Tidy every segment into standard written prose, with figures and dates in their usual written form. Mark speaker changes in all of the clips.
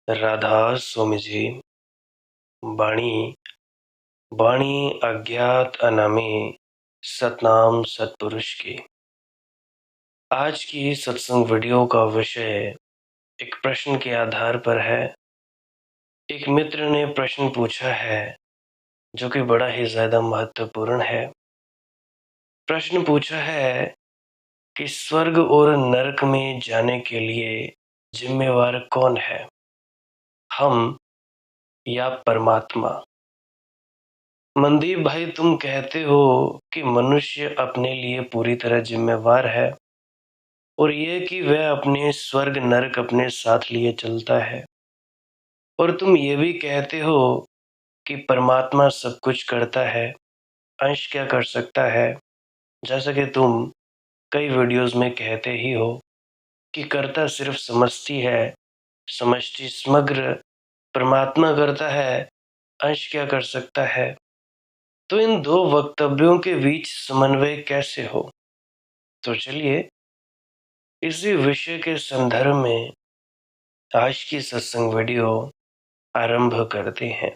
Speaker 1: राधा स्वामी जी। बाणी बाणी अज्ञात अनामे सतनाम सत्पुरुष की। आज की सत्संग वीडियो का विषय एक प्रश्न के आधार पर है। एक मित्र ने प्रश्न पूछा है जो कि बड़ा ही ज्यादा महत्वपूर्ण है। प्रश्न पूछा है कि स्वर्ग और नरक में जाने के लिए जिम्मेवार कौन है, हम या परमात्मा? मनदीप भाई, तुम कहते हो कि मनुष्य अपने लिए पूरी तरह जिम्मेवार है और ये कि वह अपने स्वर्ग नरक अपने साथ लिए चलता है, और तुम ये भी कहते हो कि परमात्मा सब कुछ करता है, अंश क्या कर सकता है। जैसा कि तुम कई वीडियोस में कहते ही हो कि कर्ता सिर्फ समष्टि है, समष्टि समग्र परमात्मा करता है, अंश क्या कर सकता है। तो इन दो वक्तव्यों के बीच समन्वय कैसे हो? तो चलिए इसी विषय के संदर्भ में आज की सत्संग वीडियो आरंभ करते हैं।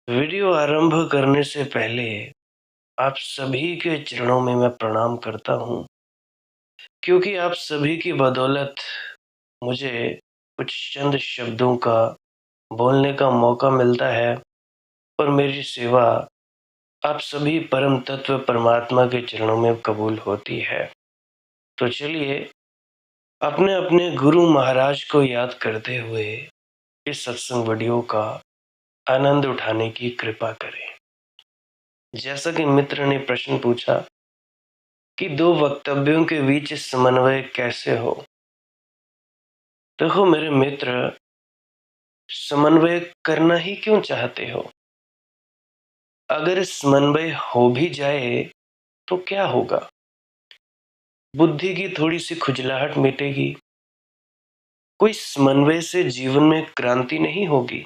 Speaker 1: वीडियो आरंभ करने से पहले आप सभी के चरणों में मैं प्रणाम करता हूं, क्योंकि आप सभी की बदौलत मुझे कुछ चंद शब्दों का बोलने का मौका मिलता है और मेरी सेवा आप सभी परम तत्व परमात्मा के चरणों में कबूल होती है। तो चलिए अपने अपने गुरु महाराज को याद करते हुए इस सत्संग वीडियो का आनंद उठाने की कृपा करें। जैसा कि मित्र ने प्रश्न पूछा कि दो वक्तव्यों के बीच समन्वय कैसे हो। देखो मेरे मित्र, समन्वय करना ही क्यों चाहते हो? अगर समन्वय हो भी जाए तो क्या होगा? बुद्धि की थोड़ी सी खुजलाहट मिटेगी। कोई समन्वय से जीवन में क्रांति नहीं होगी।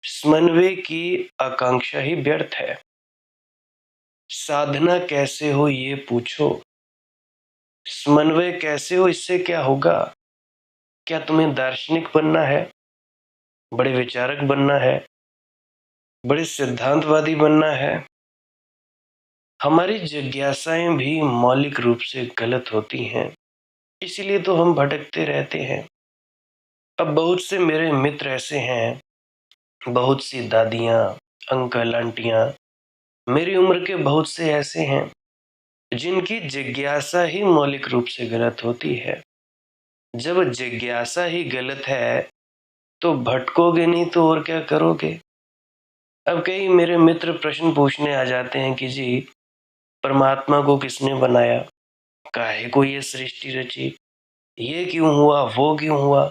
Speaker 1: समन्वय की आकांक्षा ही व्यर्थ है। साधना कैसे हो ये पूछो, समन्वय कैसे हो इससे क्या होगा? क्या तुम्हें दार्शनिक बनना है, बड़े विचारक बनना है, बड़े सिद्धांतवादी बनना है? हमारी जिज्ञासाएं भी मौलिक रूप से गलत होती हैं, इसीलिए तो हम भटकते रहते हैं। अब बहुत से मेरे मित्र ऐसे हैं, बहुत सी दादियां, अंकल, आंटियां, मेरी उम्र के बहुत से ऐसे हैं जिनकी जिज्ञासा ही मौलिक रूप से गलत होती है। जब जिज्ञासा ही गलत है तो भटकोगे नहीं तो और क्या करोगे? अब कई मेरे मित्र प्रश्न पूछने आ जाते हैं कि जी, परमात्मा को किसने बनाया, काहे को ये सृष्टि रची, ये क्यों हुआ, वो क्यों हुआ।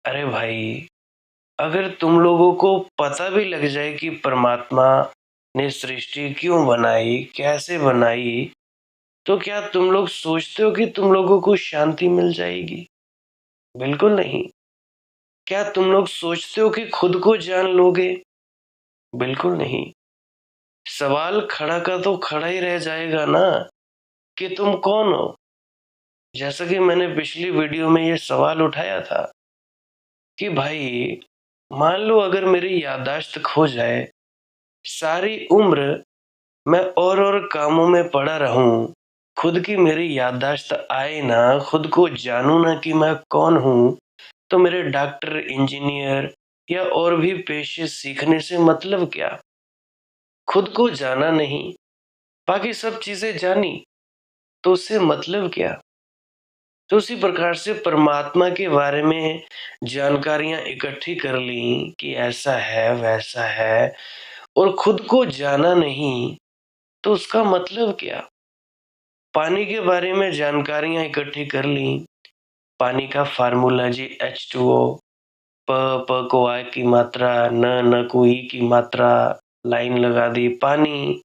Speaker 1: अरे भाई, अगर तुम लोगों को पता भी लग जाए कि परमात्मा ने सृष्टि क्यों बनाई, कैसे बनाई, तो क्या तुम लोग सोचते हो कि तुम लोगों को शांति मिल जाएगी? बिल्कुल नहीं। क्या तुम लोग सोचते हो कि खुद को जान लोगे? बिल्कुल नहीं। सवाल खड़ा का तो खड़ा ही रह जाएगा ना कि तुम कौन हो। जैसा कि मैंने पिछली वीडियो में ये सवाल उठाया था कि भाई, मान लो अगर मेरी याददाश्त खो जाए, सारी उम्र मैं और कामों में पड़ा रहूं, खुद की मेरी याददाश्त आए ना, खुद को जानूं ना कि मैं कौन हूं, तो मेरे डॉक्टर, इंजीनियर या और भी पेशे सीखने से मतलब क्या? खुद को जाना नहीं, बाकी सब चीजें जानी, तो उससे मतलब क्या? तो उसी प्रकार से परमात्मा के बारे में जानकारियां इकट्ठी कर ली कि ऐसा है, वैसा है, और खुद को जाना नहीं, तो उसका मतलब क्या? पानी के बारे में जानकारियां इकट्ठी कर ली, पानी का फार्मूला जी H2O, प को आ की मात्रा, न को ई की मात्रा, लाइन लगा दी, पानी,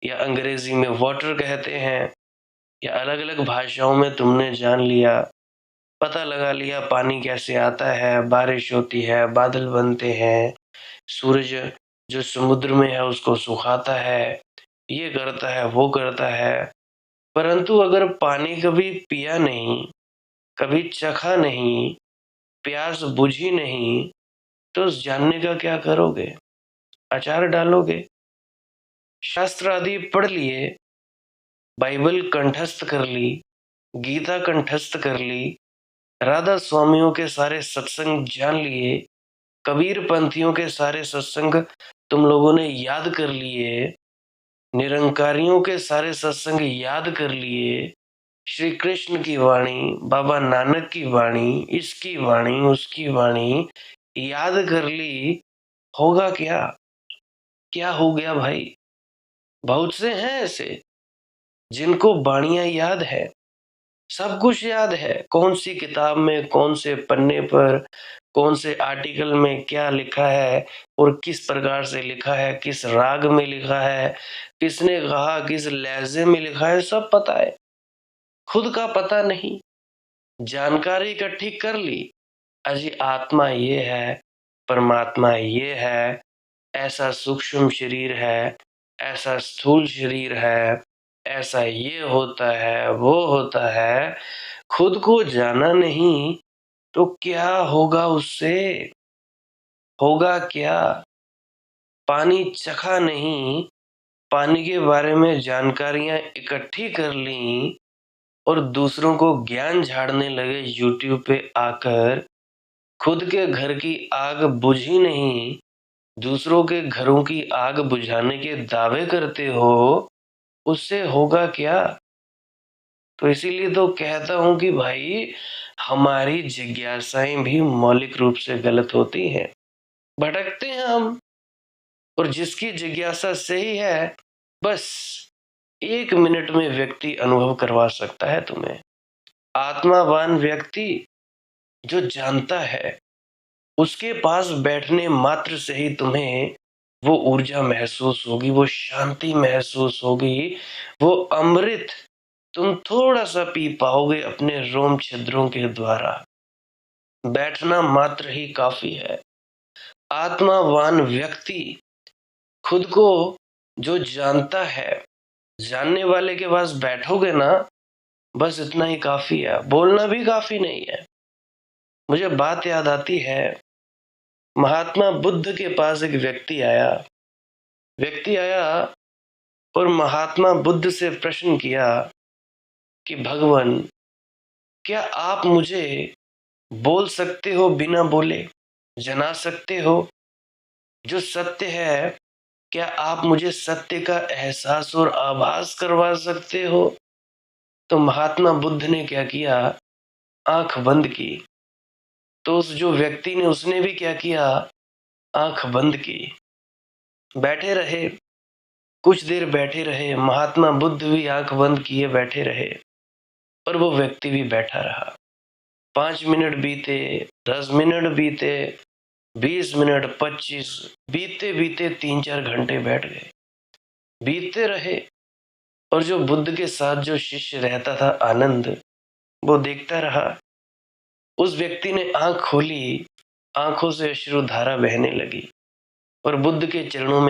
Speaker 1: या अंग्रेजी में वाटर कहते हैं, या अलग अलग भाषाओं में तुमने जान लिया, पता लगा लिया पानी कैसे आता है, बारिश होती है, बादल बनते हैं, सूरज जो समुद्र में है उसको सुखाता है, ये करता है, वो करता है। परंतु अगर पानी कभी पिया नहीं, कभी चखा नहीं, प्यास बुझी नहीं तो उस जानने का क्या करोगे? अचार डालोगे? शास्त्र आदि पढ़ लिए, बाइबल कंठस्थ कर ली, गीता कंठस्थ कर ली, राधा स्वामियों के सारे सत्संग जान लिए, कबीर पंथियों के सारे सत्संग तुम लोगों ने याद कर लिए, निरंकारियों के सारे सत्संग याद कर लिए, श्री कृष्ण की वाणी, बाबा नानक की वाणी, इसकी वाणी, उसकी वाणी याद कर ली, होगा क्या? क्या हो गया भाई? बहुत से हैं ऐसे जिनको वाणियां याद है, सब कुछ याद है, कौन सी किताब में, कौन से पन्ने पर, कौन से आर्टिकल में क्या लिखा है और किस प्रकार से लिखा है, किस राग में लिखा है, किसने कहा, किस लहजे में लिखा है, सब पता है। खुद का पता नहीं, जानकारी इकट्ठी कर ली, अजी आत्मा ये है, परमात्मा ये है, ऐसा सूक्ष्म शरीर है, ऐसा स्थूल शरीर है, ऐसा ये होता है, वो होता है। खुद को जाना नहीं तो क्या होगा उससे? होगा क्या? पानी चखा नहीं, पानी के बारे में जानकारियां इकट्ठी कर ली और दूसरों को ज्ञान झाड़ने लगे यूट्यूब पे आकर, खुद के घर की आग बुझी नहीं, दूसरों के घरों की आग बुझाने के दावे करते हो, उससे होगा क्या? तो इसीलिए तो कहता हूं कि भाई, हमारी जिज्ञासाएं भी मौलिक रूप से गलत होती हैं, भटकते हैं हम। और जिसकी जिज्ञासा सही है, बस 1 मिनट में व्यक्ति अनुभव करवा सकता है तुम्हें। आत्मावान व्यक्ति जो जानता है, उसके पास बैठने मात्र से ही तुम्हें वो ऊर्जा महसूस होगी, वो शांति महसूस होगी, वो अमृत तुम थोड़ा सा पी पाओगे अपने रोम छिद्रों के द्वारा। बैठना मात्र ही काफी है। आत्मावान व्यक्ति खुद को जो जानता है, जानने वाले के पास बैठोगे ना, बस इतना ही काफी है, बोलना भी काफी नहीं है। मुझे बात याद आती है, महात्मा बुद्ध के पास एक व्यक्ति आया और महात्मा बुद्ध से प्रश्न किया कि भगवान, क्या आप मुझे बोल सकते हो बिना बोले, जना सकते हो जो सत्य है? क्या आप मुझे सत्य का एहसास और आभास करवा सकते हो? तो महात्मा बुद्ध ने क्या किया? आंख बंद की। तो उस जो व्यक्ति ने, उसने भी क्या किया? आंख बंद की। बैठे रहे, कुछ देर बैठे रहे, महात्मा बुद्ध भी आंख बंद किए बैठे रहे और वो व्यक्ति भी बैठा रहा। 5 मिनट बीते, 10 मिनट बीते, 20 मिनट, 25, बीते बीते 3-4 घंटे बैठ गए, बीतते रहे। और जो बुद्ध के साथ जो शिष्य रहता था आनंद, वो देखता रहा। उस व्यक्ति ने आंख खोली, आंखों से अश्रुधारा बहने लगी और बुद्ध के चरणों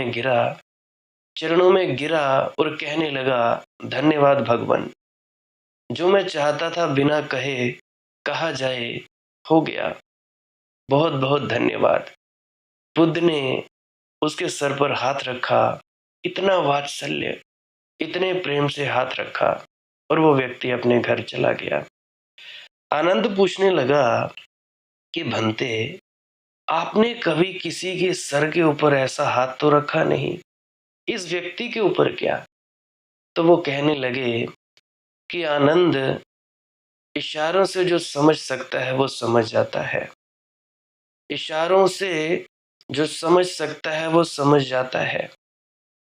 Speaker 1: में गिरा और कहने लगा, धन्यवाद भगवान, जो मैं चाहता था बिना कहे कहा जाए, हो गया, बहुत बहुत धन्यवाद। बुद्ध ने उसके सर पर हाथ रखा, इतना वात्सल्य, इतने प्रेम से हाथ रखा और वो व्यक्ति अपने घर चला गया। आनंद पूछने लगा कि भंते, आपने कभी किसी के सर के ऊपर ऐसा हाथ तो रखा नहीं, इस व्यक्ति के ऊपर क्या? तो वो कहने लगे कि आनंद, इशारों से जो समझ सकता है वो समझ जाता है, इशारों से जो समझ सकता है वो समझ जाता है।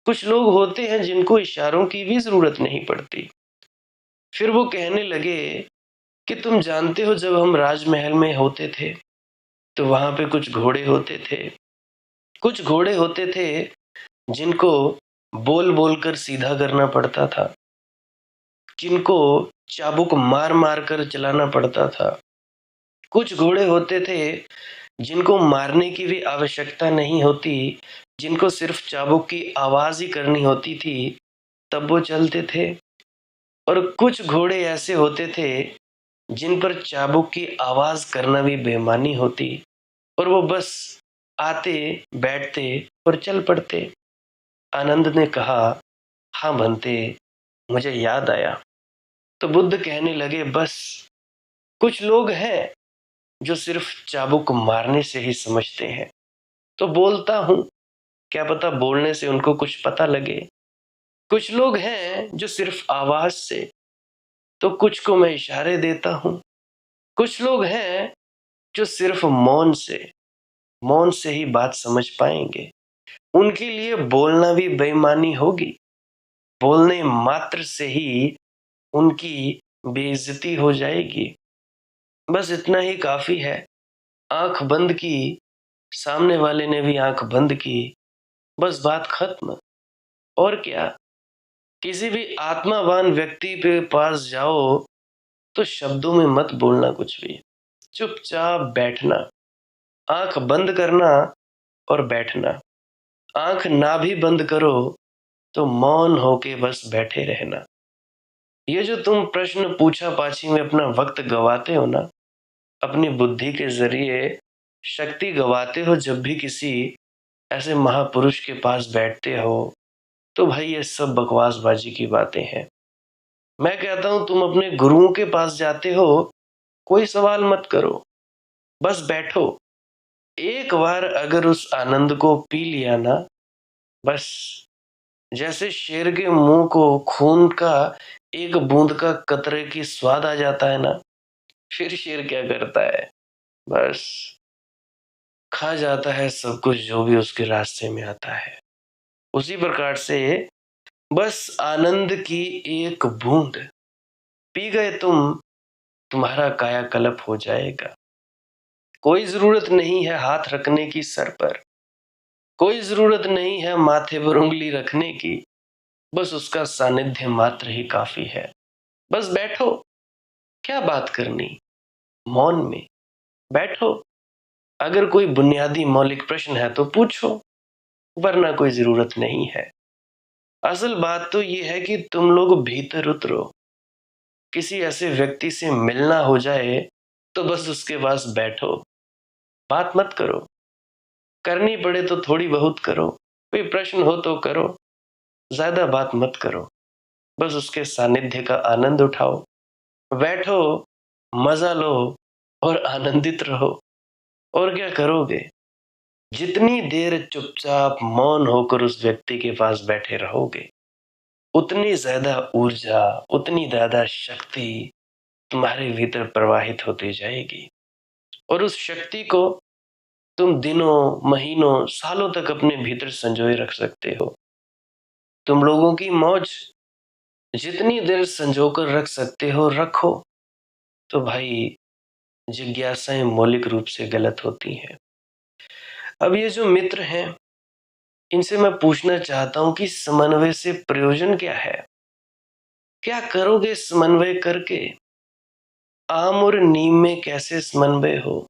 Speaker 1: कुछ लोग होते हैं जिनको इशारों की भी जरूरत नहीं पड़ती। फिर वो कहने लगे कि तुम जानते हो, जब हम राजमहल में होते थे तो वहां पे कुछ घोड़े होते थे जिनको बोल बोल कर सीधा करना पड़ता था, जिनको चाबुक मार मार कर चलाना पड़ता था। कुछ घोड़े होते थे जिनको मारने की भी आवश्यकता नहीं होती, जिनको सिर्फ चाबुक की आवाज ही करनी होती थी, तब वो चलते थे। और कुछ घोड़े ऐसे होते थे जिन पर चाबुक की आवाज करना भी बेईमानी होती और वो बस आते, बैठते और चल पड़ते। आनंद ने कहा, हाँ बनते, मुझे याद आया। तो बुद्ध कहने लगे, बस कुछ लोग हैं जो सिर्फ चाबुक मारने से ही समझते हैं। तो बोलता हूं, क्या पता बोलने से उनको कुछ पता लगे। कुछ लोग हैं जो सिर्फ आवाज से, तो कुछ को मैं इशारे देता हूं। कुछ लोग हैं जो सिर्फ मौन से ही बात समझ पाएंगे। उनके लिए बोलना भी बेईमानी होगी। बोलने मात्र से ही उनकी बेइज्जती हो जाएगी। बस इतना ही काफी है। आंख बंद की, सामने वाले ने भी आंख बंद की, बस बात खत्म। और क्या, किसी भी आत्मावान व्यक्ति के पास जाओ तो शब्दों में मत बोलना कुछ भी। चुपचाप बैठना, आंख बंद करना और बैठना। आंख ना भी बंद करो तो मौन होके बस बैठे रहना। ये जो तुम प्रश्न पूछा पाछी में अपना वक्त गवाते हो ना, अपनी बुद्धि के जरिए शक्ति गवाते हो जब भी किसी ऐसे महापुरुष के पास बैठते हो, तो भाई ये सब बकवासबाजी की बातें हैं। मैं कहता हूं तुम अपने गुरुओं के पास जाते हो, कोई सवाल मत करो, बस बैठो। एक बार अगर उस आनंद को पी लिया ना, बस जैसे शेर के मुंह को खून का एक बूंद का कतरे की स्वाद आ जाता है ना, फिर शेर क्या करता है, बस खा जाता है सब कुछ जो भी उसके रास्ते में आता है। उसी प्रकार से बस आनंद की एक बूंद पी गए तुम, तुम्हारा कायाकल्प हो जाएगा। कोई जरूरत नहीं है हाथ रखने की सर पर, कोई जरूरत नहीं है माथे पर उंगली रखने की, बस उसका सानिध्य मात्र ही काफी है। बस बैठो, क्या बात करनी, मौन में बैठो। अगर कोई बुनियादी मौलिक प्रश्न है तो पूछो, वरना कोई जरूरत नहीं है। असल बात तो यह है कि तुम लोग भीतर उतरो। किसी ऐसे व्यक्ति से मिलना हो जाए तो बस उसके पास बैठो, बात मत करो। करनी पड़े तो थोड़ी बहुत करो, कोई प्रश्न हो तो करो, ज्यादा बात मत करो। बस उसके सानिध्य का आनंद उठाओ, बैठो, मजा लो और आनंदित रहो। और क्या करोगे, जितनी देर चुपचाप मौन होकर उस व्यक्ति के पास बैठे रहोगे, उतनी ज्यादा ऊर्जा, उतनी ज्यादा शक्ति तुम्हारे भीतर प्रवाहित होती जाएगी। और उस शक्ति को तुम दिनों, महीनों, सालों तक अपने भीतर संजोए रख सकते हो। तुम लोगों की मौज जितनी देर संजोकर रख सकते हो रखो। तो भाई जिज्ञासाएं मौलिक रूप से गलत होती हैं। अब ये जो मित्र हैं, इनसे मैं पूछना चाहता हूं कि समन्वय से प्रयोजन क्या है? क्या करोगे समन्वय करके? आम और नीम में कैसे समन्वय हो?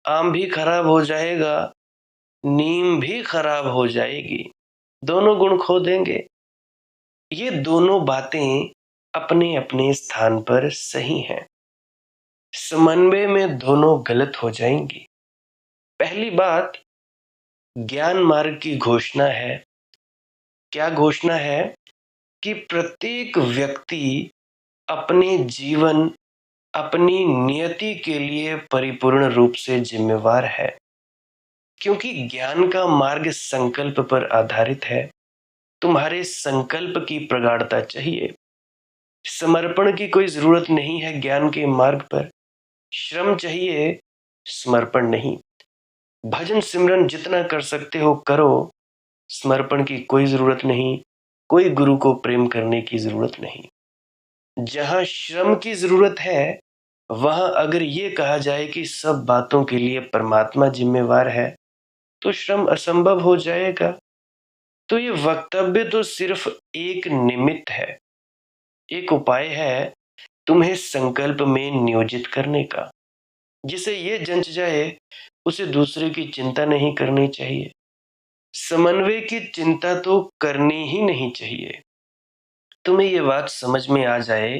Speaker 1: आम भी खराब हो जाएगा, नीम भी खराब हो जाएगी, दोनों गुण खो देंगे। ये दोनों बातें अपने अपने स्थान पर सही हैं। समन्वय में दोनों गलत हो जाएंगी। पहली बात, ज्ञान मार्ग की घोषणा है। क्या घोषणा है? कि प्रत्येक व्यक्ति अपने जीवन, अपनी नियति के लिए परिपूर्ण रूप से जिम्मेवार है। क्योंकि ज्ञान का मार्ग संकल्प पर आधारित है। तुम्हारे संकल्प की प्रगाढ़ता चाहिए। समर्पण की कोई जरूरत नहीं है ज्ञान के मार्ग पर। श्रम चाहिए, समर्पण नहीं। भजन सिमरन जितना कर सकते हो करो, समर्पण की कोई जरूरत नहीं। कोई गुरु को प्रेम करने की जरूरत नहीं। जहां श्रम की जरूरत है, वहां अगर ये कहा जाए कि सब बातों के लिए परमात्मा जिम्मेवार है, तो श्रम असंभव हो जाएगा। तो ये वक्तव्य तो सिर्फ एक निमित्त है, एक उपाय है तुम्हें संकल्प में नियोजित करने का। जिसे ये जंच जाए, उसे दूसरे की चिंता नहीं करनी चाहिए। समन्वय की चिंता तो करनी ही नहीं चाहिए। तुम्हें ये बात समझ में आ जाए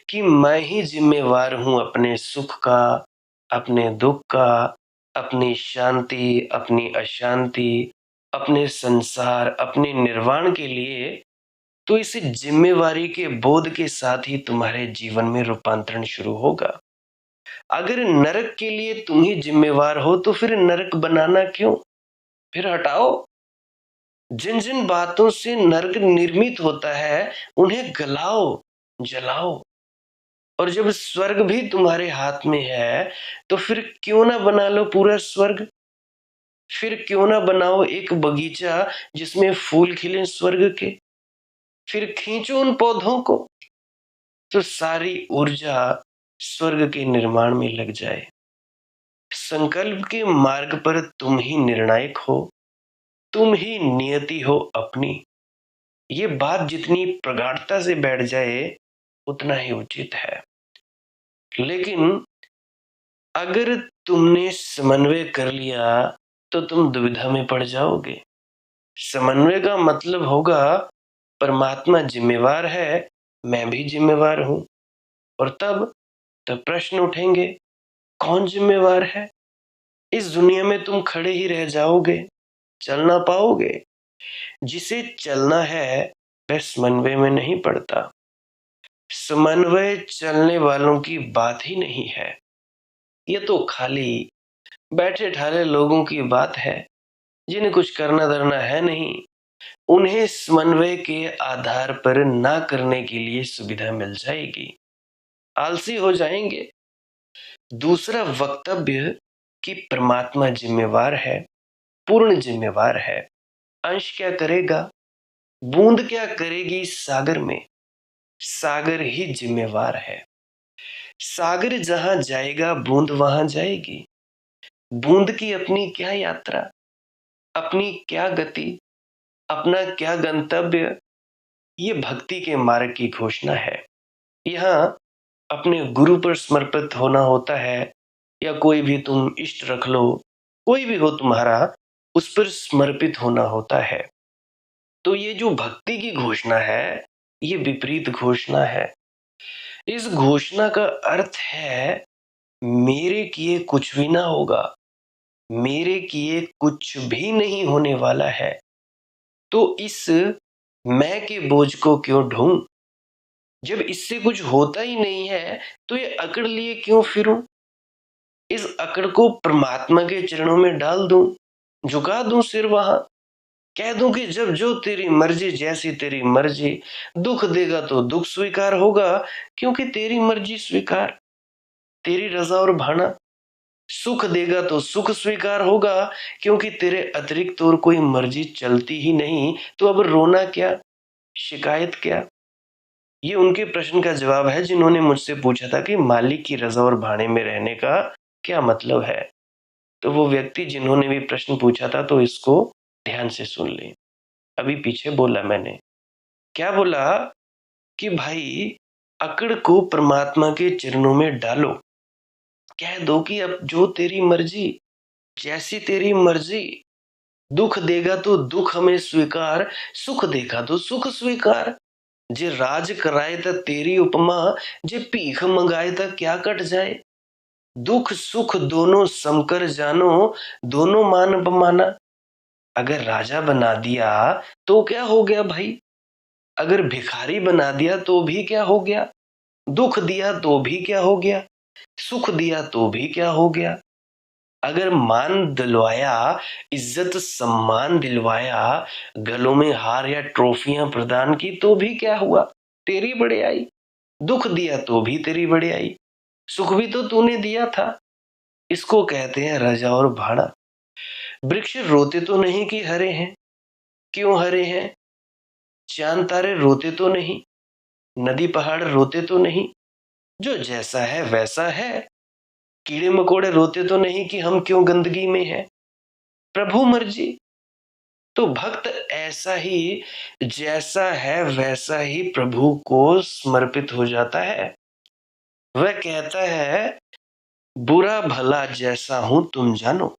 Speaker 1: कि मैं ही जिम्मेवार हूं अपने सुख का, अपने दुख का, अपनी शांति, अपनी अशांति, अपने संसार, अपने निर्वाण के लिए, तो इस जिम्मेवारी के बोध के साथ ही तुम्हारे जीवन में रूपांतरण शुरू होगा। अगर नरक के लिए तुम ही जिम्मेवार हो तो फिर नरक बनाना क्यों? फिर हटाओ। जिन जिन बातों से नरक निर्मित होता है उन्हें गलाओ, जलाओ। और जब स्वर्ग भी तुम्हारे हाथ में है तो फिर क्यों ना बना लो पूरा स्वर्ग? फिर क्यों ना बनाओ एक बगीचा जिसमें फूल खिले स्वर्ग के? फिर खींचो उन पौधों को, तो सारी ऊर्जा स्वर्ग के निर्माण में लग जाए। संकल्प के मार्ग पर तुम ही निर्णायक हो, तुम ही नियति हो अपनी। ये बात जितनी प्रगाढ़ता से बैठ जाए उतना ही उचित है। लेकिन अगर तुमने समन्वय कर लिया तो तुम दुविधा में पड़ जाओगे। समन्वय का मतलब होगा परमात्मा जिम्मेवार है, मैं भी जिम्मेवार हूं। और तब प्रश्न उठेंगे, कौन जिम्मेवार है? इस दुनिया में तुम खड़े ही रह जाओगे, चल ना पाओगे। जिसे चलना है वह समन्वय में नहीं पड़ता। समन्वय चलने वालों की बात ही नहीं है। ये तो खाली बैठे ठाले लोगों की बात है जिन्हें कुछ करना धरना है नहीं। उन्हें समन्वय के आधार पर ना करने के लिए सुविधा मिल जाएगी, आलसी हो जाएंगे। दूसरा वक्तव्य कि परमात्मा जिम्मेवार है, पूर्ण जिम्मेवार है। अंश क्या करेगा? बूंद क्या करेगी सागर में? सागर ही जिम्मेवार है। सागर जहां जाएगा बूंद वहां जाएगी। बूंद की अपनी क्या यात्रा, अपनी क्या गति, अपना क्या गंतव्य? ये भक्ति के मार्ग की घोषणा है। यहाँ अपने गुरु पर समर्पित होना होता है, या कोई भी तुम इष्ट रख लो, कोई भी हो तुम्हारा, उस पर समर्पित होना होता है। तो ये जो भक्ति की घोषणा है ये विपरीत घोषणा है। इस घोषणा का अर्थ है मेरे किए कुछ भी ना होगा, मेरे किए कुछ भी नहीं होने वाला है, तो इस मैं के बोझ को क्यों ढूं? जब इससे कुछ होता ही नहीं है तो ये अकड़ लिए क्यों फिरूं? इस अकड़ को परमात्मा के चरणों में डाल दूं, झुका दूं सिर वहां, कह दूं कि जब जो तेरी मर्जी, जैसी तेरी मर्जी। दुख देगा तो दुख स्वीकार होगा क्योंकि तेरी मर्जी स्वीकार, तेरी रजा और भाना। सुख देगा तो सुख स्वीकार होगा क्योंकि तेरे अतिरिक्त और कोई मर्जी चलती ही नहीं। तो अब रोना क्या, शिकायत क्या? ये उनके प्रश्न का जवाब है जिन्होंने मुझसे पूछा था कि मालिक की रजा और भाने में रहने का क्या मतलब है। तो वो व्यक्ति जिन्होंने भी प्रश्न पूछा था, तो इसको ध्यान से सुन ले। अभी पीछे बोला मैंने, क्या बोला कि भाई अकड़ को परमात्मा के चरणों में डालो, कह दो कि अब जो तेरी मर्जी, जैसी तेरी मर्जी। दुख देगा तो दुख हमें स्वीकार, सुख देगा तो सुख स्वीकार। जे राज कराए त तेरी उपमा, जे भीख मंगाए त क्या कट जाए। दुख सुख दोनों समकर जानो, दोनों मान बमाना। अगर राजा बना दिया तो क्या हो गया भाई, अगर भिखारी बना दिया तो भी क्या हो गया, दुख दिया तो भी क्या हो गया, सुख दिया तो भी क्या हो गया। अगर मान दिलवाया, इज्जत सम्मान दिलवाया, गलों में हार या ट्रॉफियां प्रदान की तो भी क्या हुआ, तेरी बड़ाई। दुख दिया तो भी तेरी बड़ाई, सुख भी तो तूने दिया था। इसको कहते हैं रजा और भाड़ा। वृक्ष रोते तो नहीं कि हरे हैं, क्यों हरे हैं? चांद तारे रोते तो नहीं, नदी पहाड़ रोते तो नहीं, जो जैसा है वैसा है। कीड़े मकोड़े रोते तो नहीं कि हम क्यों गंदगी में हैं, प्रभु मर्जी। तो भक्त ऐसा ही, जैसा है वैसा ही प्रभु को समर्पित हो जाता है। वह कहता है बुरा भला जैसा हूं तुम जानो।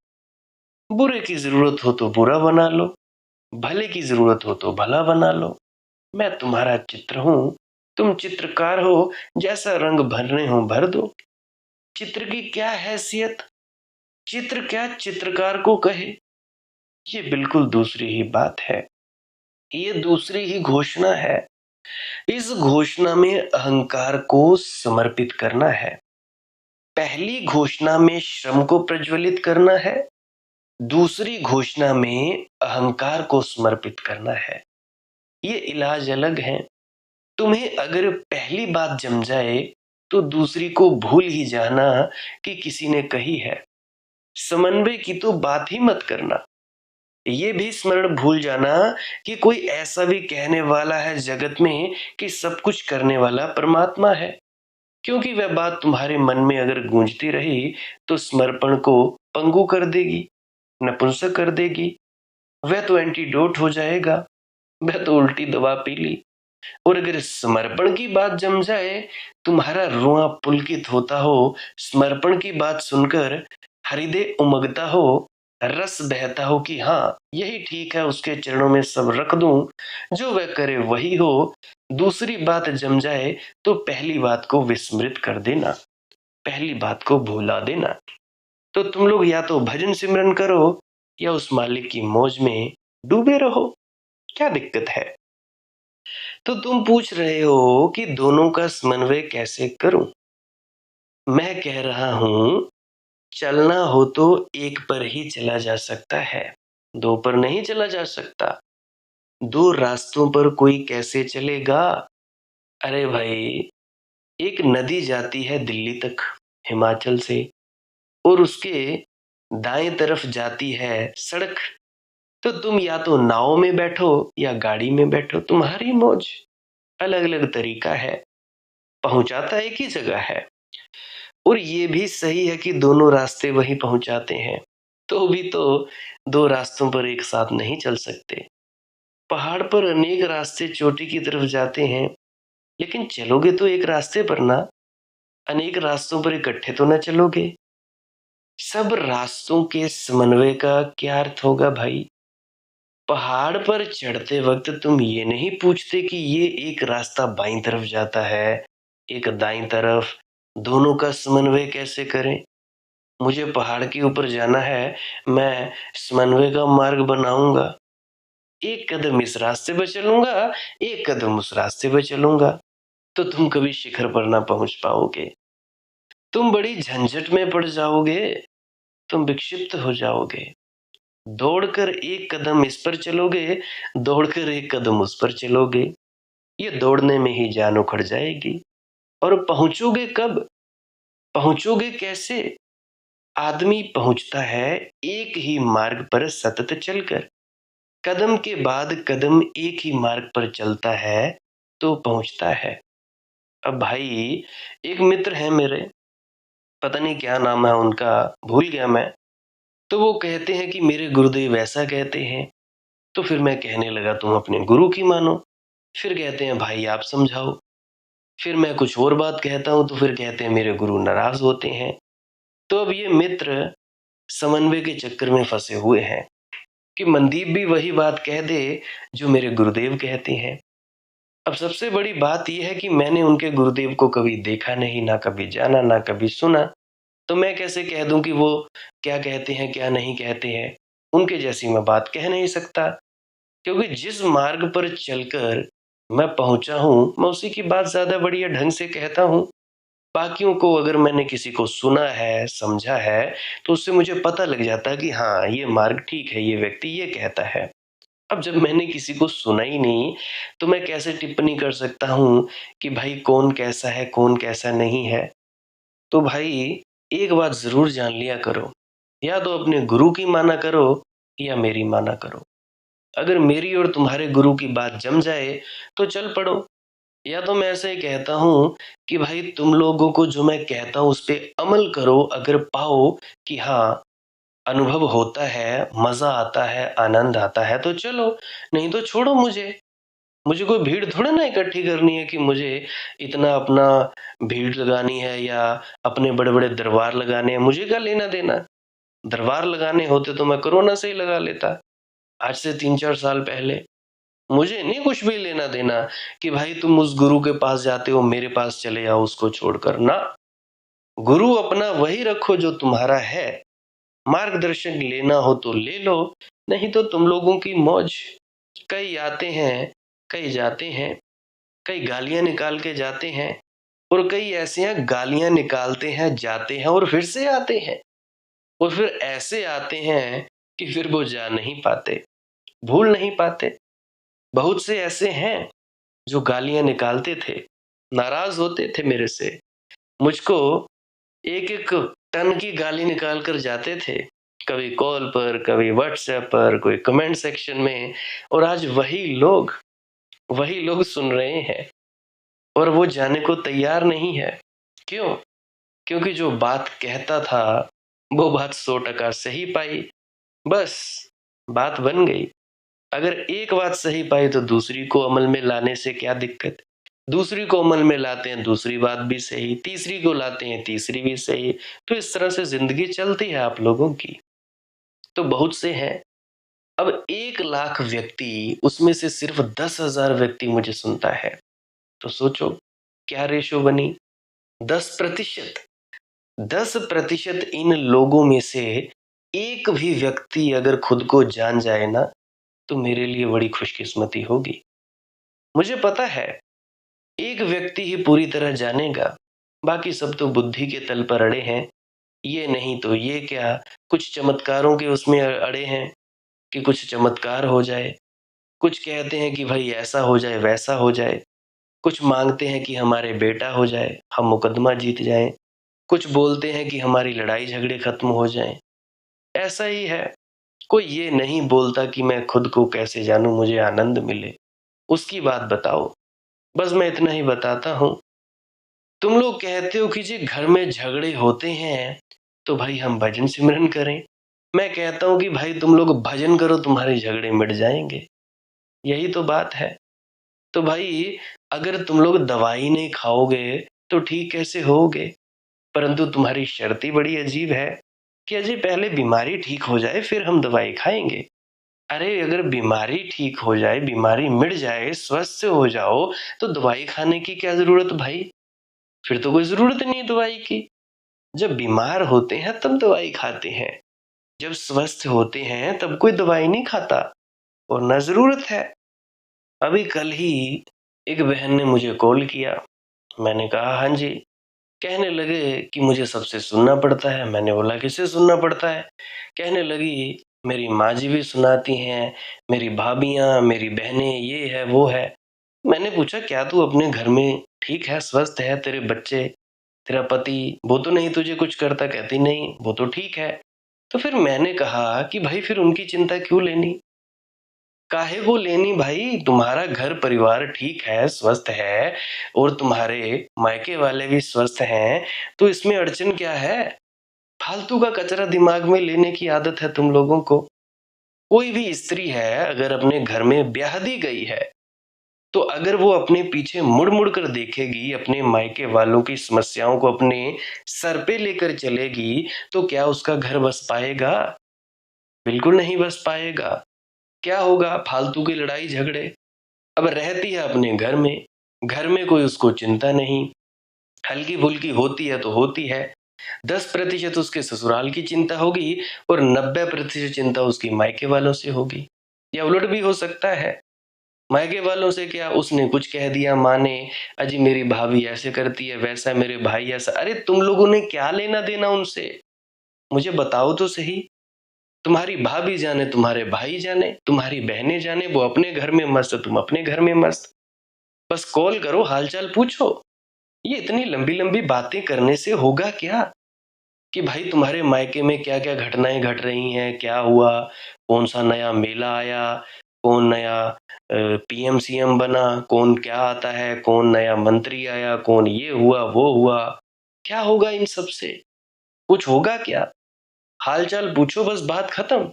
Speaker 1: बुरे की जरूरत हो तो बुरा बना लो, भले की जरूरत हो तो भला बना लो। मैं तुम्हारा चित्र हूं, तुम चित्रकार हो, जैसा रंग भरने हो भर दो। चित्र की क्या हैसियत, चित्र क्या चित्रकार को कहे, ये बिल्कुल दूसरी ही बात है। ये दूसरी ही घोषणा है। इस घोषणा में अहंकार को समर्पित करना है। पहली घोषणा में श्रम को प्रज्वलित करना है, दूसरी घोषणा में अहंकार को समर्पित करना है। ये इलाज अलग है। तुम्हें अगर पहली बात जम जाए तो दूसरी को भूल ही जाना कि किसी ने कही है। समन्वय की तो बात ही मत करना। ये भी स्मरण भूल जाना कि कोई ऐसा भी कहने वाला है जगत में कि सब कुछ करने वाला परमात्मा है। क्योंकि वह बात तुम्हारे मन में अगर गूंजती रही तो समर्पण को पंगु कर देगी, नपुंसक कर देगी। वह तो एंटीडोट हो जाएगा, वह तो उल्टी दवा पी ली। और अगर समर्पण की बात जम जाए, तुम्हारा रुआ पुलकित होता हो, समर्पण की बात सुनकर हृदय उमगता हो, रस बहता हो कि हाँ यही ठीक है, उसके चरणों में सब रख दूं, जो वह करे वही हो। दूसरी बात जम जाए तो पहली बात को विस्मृत कर देना, पहली बात को भुला देना। तो तुम लोग या तो भजन सिमरन करो या उस मालिक की मौज में डूबे रहो, क्या दिक्कत है। तो तुम पूछ रहे हो कि दोनों का समन्वय कैसे करूं। मैं कह रहा हूं, चलना हो तो एक पर ही चला जा सकता है, दो पर नहीं चला जा सकता। दो रास्तों पर कोई कैसे चलेगा। अरे भाई, एक नदी जाती है दिल्ली तक हिमाचल से, और उसके दाएं तरफ जाती है सड़क। तो तुम या तो नाव में बैठो या गाड़ी में बैठो, तुम्हारी मौज। अलग अलग तरीका है, पहुंचाता एक ही जगह है। और ये भी सही है कि दोनों रास्ते वहीं पहुंचाते हैं, तो भी तो दो रास्तों पर एक साथ नहीं चल सकते। पहाड़ पर अनेक रास्ते चोटी की तरफ जाते हैं, लेकिन चलोगे तो एक रास्ते पर ना, अनेक रास्तों पर इकट्ठे तो ना चलोगे। सब रास्तों के समन्वय का क्या अर्थ होगा भाई। पहाड़ पर चढ़ते वक्त तुम ये नहीं पूछते कि ये एक रास्ता बाईं तरफ जाता है, एक दाईं तरफ, दोनों का समन्वय कैसे करें। मुझे पहाड़ के ऊपर जाना है, मैं समन्वय का मार्ग बनाऊंगा। एक कदम इस रास्ते पर चलूंगा, एक कदम उस रास्ते पर चलूंगा, तो तुम कभी शिखर पर ना पहुंच पाओगे। तुम बड़ी झंझट में पड़ जाओगे, तुम विक्षिप्त हो जाओगे। दौड़कर एक कदम इस पर चलोगे, दौड़कर एक कदम उस पर चलोगे, ये दौड़ने में ही जान उखड़ जाएगी। और पहुंचोगे कब, पहुंचोगे कैसे। आदमी पहुंचता है एक ही मार्ग पर सतत चलकर। कदम के बाद कदम एक ही मार्ग पर चलता है तो पहुंचता है। अब भाई, एक मित्र है मेरे, पता नहीं क्या नाम है उनका, भूल गया मैं। तो वो कहते हैं कि मेरे गुरुदेव ऐसा कहते हैं। तो फिर मैं कहने लगा तुम अपने गुरु की मानो। फिर कहते हैं भाई आप समझाओ। फिर मैं कुछ और बात कहता हूं तो फिर कहते हैं मेरे गुरु नाराज होते हैं। तो अब ये मित्र समन्वय के चक्कर में फंसे हुए हैं कि मनदीप भी वही बात कह दे जो मेरे गुरुदेव कहते हैं। अब सबसे बड़ी बात यह है कि मैंने उनके गुरुदेव को कभी देखा नहीं, ना कभी जाना, ना कभी सुना। तो मैं कैसे कह दूं कि वो क्या कहते हैं क्या नहीं कहते हैं। उनके जैसी मैं बात कह नहीं सकता, क्योंकि जिस मार्ग पर चलकर मैं पहुंचा हूं, मैं उसी की बात ज्यादा बढ़िया ढंग से कहता हूं। बाकियों को अगर मैंने किसी को सुना है, समझा है, तो उससे मुझे पता लग जाता है कि हाँ ये मार्ग ठीक है, ये व्यक्ति ये कहता है। अब जब मैंने किसी को सुना ही नहीं, तो मैं कैसे टिप्पणी कर सकता हूँ कि भाई कौन कैसा है, कौन कैसा नहीं है। तो भाई, एक बात जरूर जान लिया करो, या तो अपने गुरु की माना करो या मेरी माना करो। अगर मेरी और तुम्हारे गुरु की बात जम जाए तो चल पड़ो, या तो मैं ऐसे ही कहता हूँ कि भाई तुम लोगों को जो मैं कहता हूँ उस पे अमल करो। अगर पाओ कि हाँ अनुभव होता है, मजा आता है, आनंद आता है, तो चलो, नहीं तो छोड़ो मुझे। मुझे कोई भीड़ थोड़ा ना इकट्ठी करनी है कि मुझे इतना अपना भीड़ लगानी है या अपने बड़े बड़े दरबार लगाने हैं। मुझे क्या लेना देना। दरबार लगाने होते तो मैं कोरोना से ही लगा लेता, आज से 3-4 साल पहले। मुझे नहीं कुछ भी लेना देना कि भाई तुम उस गुरु के पास जाते हो, मेरे पास चले आओ उसको छोड़कर ना। गुरु अपना वही रखो जो तुम्हारा है। मार्गदर्शन लेना हो तो ले लो, नहीं तो तुम लोगों की मौज। कई आते हैं, कई जाते हैं, कई गालियां निकाल के जाते हैं, और कई ऐसे हैं गालियां निकालते हैं, जाते हैं और फिर से आते हैं, और फिर ऐसे आते हैं कि फिर वो जा नहीं पाते, भूल नहीं पाते। बहुत से ऐसे हैं जो गालियां निकालते थे, नाराज होते थे मेरे से, मुझको एक एक टन की गाली निकाल कर जाते थे, कभी कॉल पर, कभी व्हाट्सएप पर, कोई कमेंट सेक्शन में। और आज वही लोग सुन रहे हैं, और वो जाने को तैयार नहीं है। क्यों? क्योंकि जो बात कहता था वो बात 100% सही पाई, बस बात बन गई। अगर एक बात सही पाई तो दूसरी को अमल में लाने से क्या दिक्कत? दूसरी को अमल में लाते हैं, दूसरी बात भी सही, तीसरी को लाते हैं, तीसरी भी सही। तो इस तरह से जिंदगी चलती है आप लोगों की। तो बहुत से हैं। अब 1 लाख व्यक्ति, उसमें से सिर्फ 10,000 व्यक्ति मुझे सुनता है। तो सोचो क्या रेशो बनी? 10%। 10% इन लोगों में से एक भी व्यक्ति अगर खुद को जान जाए ना, तो मेरे लिए बड़ी खुशकिस्मती होगी। मुझे पता है एक व्यक्ति ही पूरी तरह जानेगा, बाकी सब तो बुद्धि के तल पर अड़े हैं। ये नहीं तो ये क्या, कुछ चमत्कारों के उसमें अड़े हैं कि कुछ चमत्कार हो जाए। कुछ कहते हैं कि भाई ऐसा हो जाए, वैसा हो जाए। कुछ मांगते हैं कि हमारे बेटा हो जाए, हम मुकदमा जीत जाएं। कुछ बोलते हैं कि हमारी लड़ाई झगड़े खत्म हो जाएं। ऐसा ही है। कोई ये नहीं बोलता कि मैं खुद को कैसे जानूं, मुझे आनंद मिले। उसकी बात बताओ। बस मैं इतना ही बताता हूँ। तुम लोग कहते हो कि जी घर में झगड़े होते हैं तो भाई हम भजन सिमरन करें। मैं कहता हूँ कि भाई तुम लोग भजन करो, तुम्हारे झगड़े मिट जाएंगे। यही तो बात है। तो भाई अगर तुम लोग दवाई नहीं खाओगे तो ठीक कैसे होगे? परंतु तुम्हारी शर्त ही बड़ी अजीब है कि अजय पहले बीमारी ठीक हो जाए फिर हम दवाई खाएंगे। अरे अगर बीमारी ठीक हो जाए, बीमारी मिट जाए, स्वस्थ हो जाओ, तो दवाई खाने की क्या जरूरत भाई? फिर तो कोई जरूरत नहीं दवाई की। जब बीमार होते हैं तब दवाई खाते हैं, जब स्वस्थ होते हैं तब कोई दवाई नहीं खाता, और न जरूरत है। अभी कल ही एक बहन ने मुझे कॉल किया। मैंने कहा हाँ जी। कहने लगे कि मुझे सबसे सुनना पड़ता है। मैंने बोला किससे सुनना पड़ता है? कहने लगी मेरी माँ जी भी सुनाती हैं, मेरी भाभियाँ, मेरी बहनें, ये है वो है। मैंने पूछा क्या तू अपने घर में ठीक है, स्वस्थ है? तेरे बच्चे, तेरा पति, वो तो नहीं तुझे कुछ करता? कहती नहीं, वो तो ठीक है। तो फिर मैंने कहा कि भाई फिर उनकी चिंता क्यों लेनी? काहे को लेनी भाई? तुम्हारा घर परिवार ठीक है, स्वस्थ है, और तुम्हारे मायके वाले भी स्वस्थ हैं, तो इसमें अड़चन क्या है? फालतू का कचरा दिमाग में लेने की आदत है तुम लोगों को। कोई भी स्त्री है अगर अपने घर में ब्याह दी गई है, तो अगर वो अपने पीछे मुड़ मुड़ कर देखेगी, अपने मायके वालों की समस्याओं को अपने सर पे लेकर चलेगी, तो क्या उसका घर बस पाएगा? बिल्कुल नहीं बस पाएगा। क्या होगा? फालतू की लड़ाई झगड़े। अब रहती है अपने घर में कोई उसको चिंता नहीं, हल्की फुल्की होती है तो होती है। 10% उसके ससुराल की चिंता होगी और 90% चिंता उसकी मायके वालों से होगी। या उलट भी हो सकता है। मायके वालों से क्या, उसने कुछ कह दिया माँ ने, अजी मेरी भाभी ऐसे करती है, वैसा मेरे भाई ऐसा। अरे तुम लोगों ने क्या लेना देना उनसे? मुझे बताओ तो सही। तुम्हारी भाभी जाने, तुम्हारे भाई जाने, तुम्हारी बहनें जाने, वो अपने घर में मस्त, तुम अपने घर में मस्त। बस कॉल करो, हालचाल पूछो। ये इतनी लंबी लंबी बातें करने से होगा क्या? कि भाई तुम्हारे मायके में क्या क्या घटनाएं घट रही हैं, क्या हुआ, कौन सा नया मेला आया, कौन नया पीएम सीएम बना, कौन क्या आता है, कौन नया मंत्री आया, कौन ये हुआ वो हुआ। क्या होगा इन सब से? कुछ होगा क्या? हालचाल पूछो, बस बात खत्म।